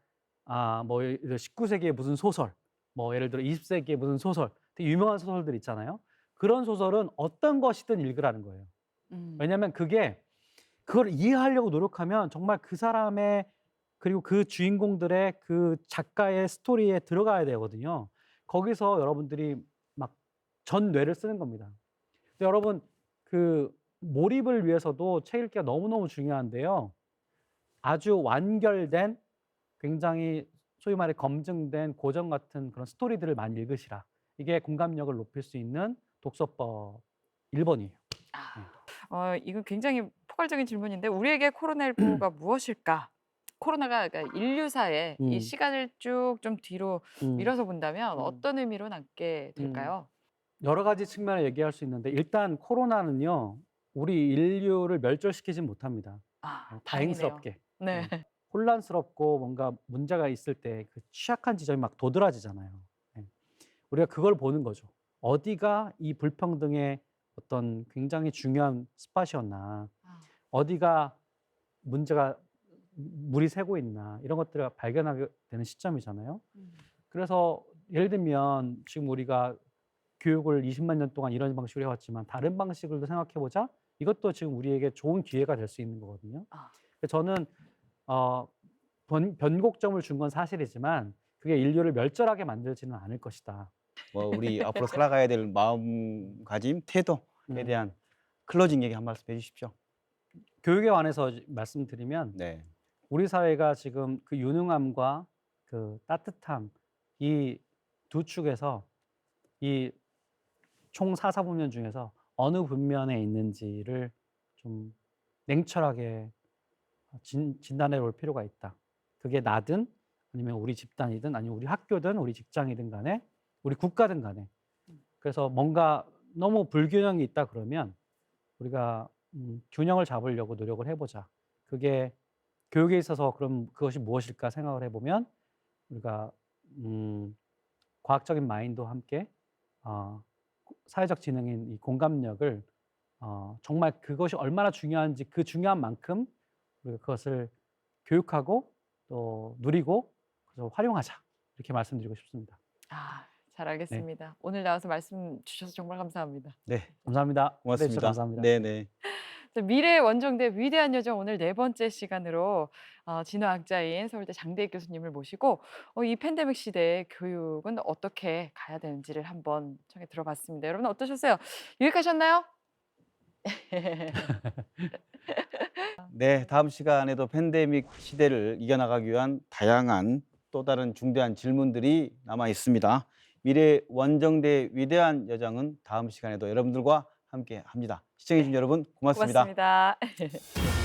뭐 예를 들어 19세기의 무슨 소설, 뭐 예를 들어 20세기의 무슨 소설, 되게 유명한 소설들 있잖아요. 그런 소설은 어떤 것이든 읽으라는 거예요. 왜냐하면 그걸 이해하려고 노력하면 정말 그 사람의 그리고 그 주인공들의 그 작가의 스토리에 들어가야 되거든요. 거기서 여러분들이 막 전뇌를 쓰는 겁니다. 근데 여러분 그 몰입을 위해서도 책 읽기가 너무너무 중요한데요. 아주 완결된 굉장히 소위 말해 검증된 고전 같은 그런 스토리들을 많이 읽으시라. 이게 공감력을 높일 수 있는 독서법 1번이에요. 이건 굉장히 포괄적인 질문인데 우리에게 코로나19가 무엇일까? 코로나가 그러니까 인류사의 이 음. 시간을 쭉 좀 뒤로 음. 밀어서 본다면 음. 어떤 의미로 남게 될까요? 여러 가지 측면을 얘기할 수 있는데 일단 코로나는요. 우리 인류를 멸절시키진 못합니다. 다행이네요. 다행스럽게. 네. 혼란스럽고 뭔가 문제가 있을 때 그 취약한 지점이 막 도드라지잖아요. 네. 우리가 그걸 보는 거죠. 어디가 이 불평등의 어떤 굉장히 중요한 스팟이었나. 어디가 문제가 물이 새고 있나 이런 것들을 발견하게 되는 시점이잖아요. 그래서 예를 들면 지금 우리가 교육을 20만 년 동안 이런 방식으로 해왔지만 다른 방식으로도 생각해보자. 이것도 지금 우리에게 좋은 기회가 될 수 있는 거거든요. 그래서 저는 변곡점을 준 건 사실이지만 그게 인류를 멸절하게 만들지는 않을 것이다. 뭐 우리 앞으로 살아가야 될 마음가짐, 태도에 음. 대한 클로징 얘기 한 말씀 해주십시오. 교육에 관해서 말씀드리면 네. 우리 사회가 지금 그 유능함과 그 따뜻함 이 두 축에서 이 총 4사분면 중에서 어느 분면에 있는지를 좀 냉철하게 진단해 볼 필요가 있다. 그게 나든 아니면 우리 집단이든 아니면 우리 학교든 우리 직장이든 간에 우리 국가든 간에. 그래서 뭔가 너무 불균형이 있다 그러면 우리가 균형을 잡으려고 노력을 해보자. 그게 교육에 있어서 그럼 그것이 무엇일까 생각을 해보면 우리가 과학적인 마인드와 함께 사회적 지능인 이 공감력을 정말 그것이 얼마나 중요한지 그 중요한 만큼 우리가 그것을 교육하고 또 누리고 그래서 활용하자 이렇게 말씀드리고 싶습니다. 잘 알겠습니다. 오늘 나와서 말씀 주셔서 정말 감사합니다. 네. 감사합니다. 초대해 주셔서 고맙습니다. 감사합니다. 네네. 미래의 원정대 위대한 여정 오늘 네 번째 시간으로 진화학자인 서울대 장대익 교수님을 모시고 이 팬데믹 시대의 교육은 어떻게 가야 되는지를 한번 청해 들어봤습니다. 여러분 어떠셨어요? 유익하셨나요? 네, 다음 시간에도 팬데믹 시대를 이겨나가기 위한 다양한 또 다른 중대한 질문들이 남아 있습니다. 미래 원정대의 위대한 여정은 다음 시간에도 여러분들과 함께 합니다. 시청해주신 네. 여러분 고맙습니다. 고맙습니다.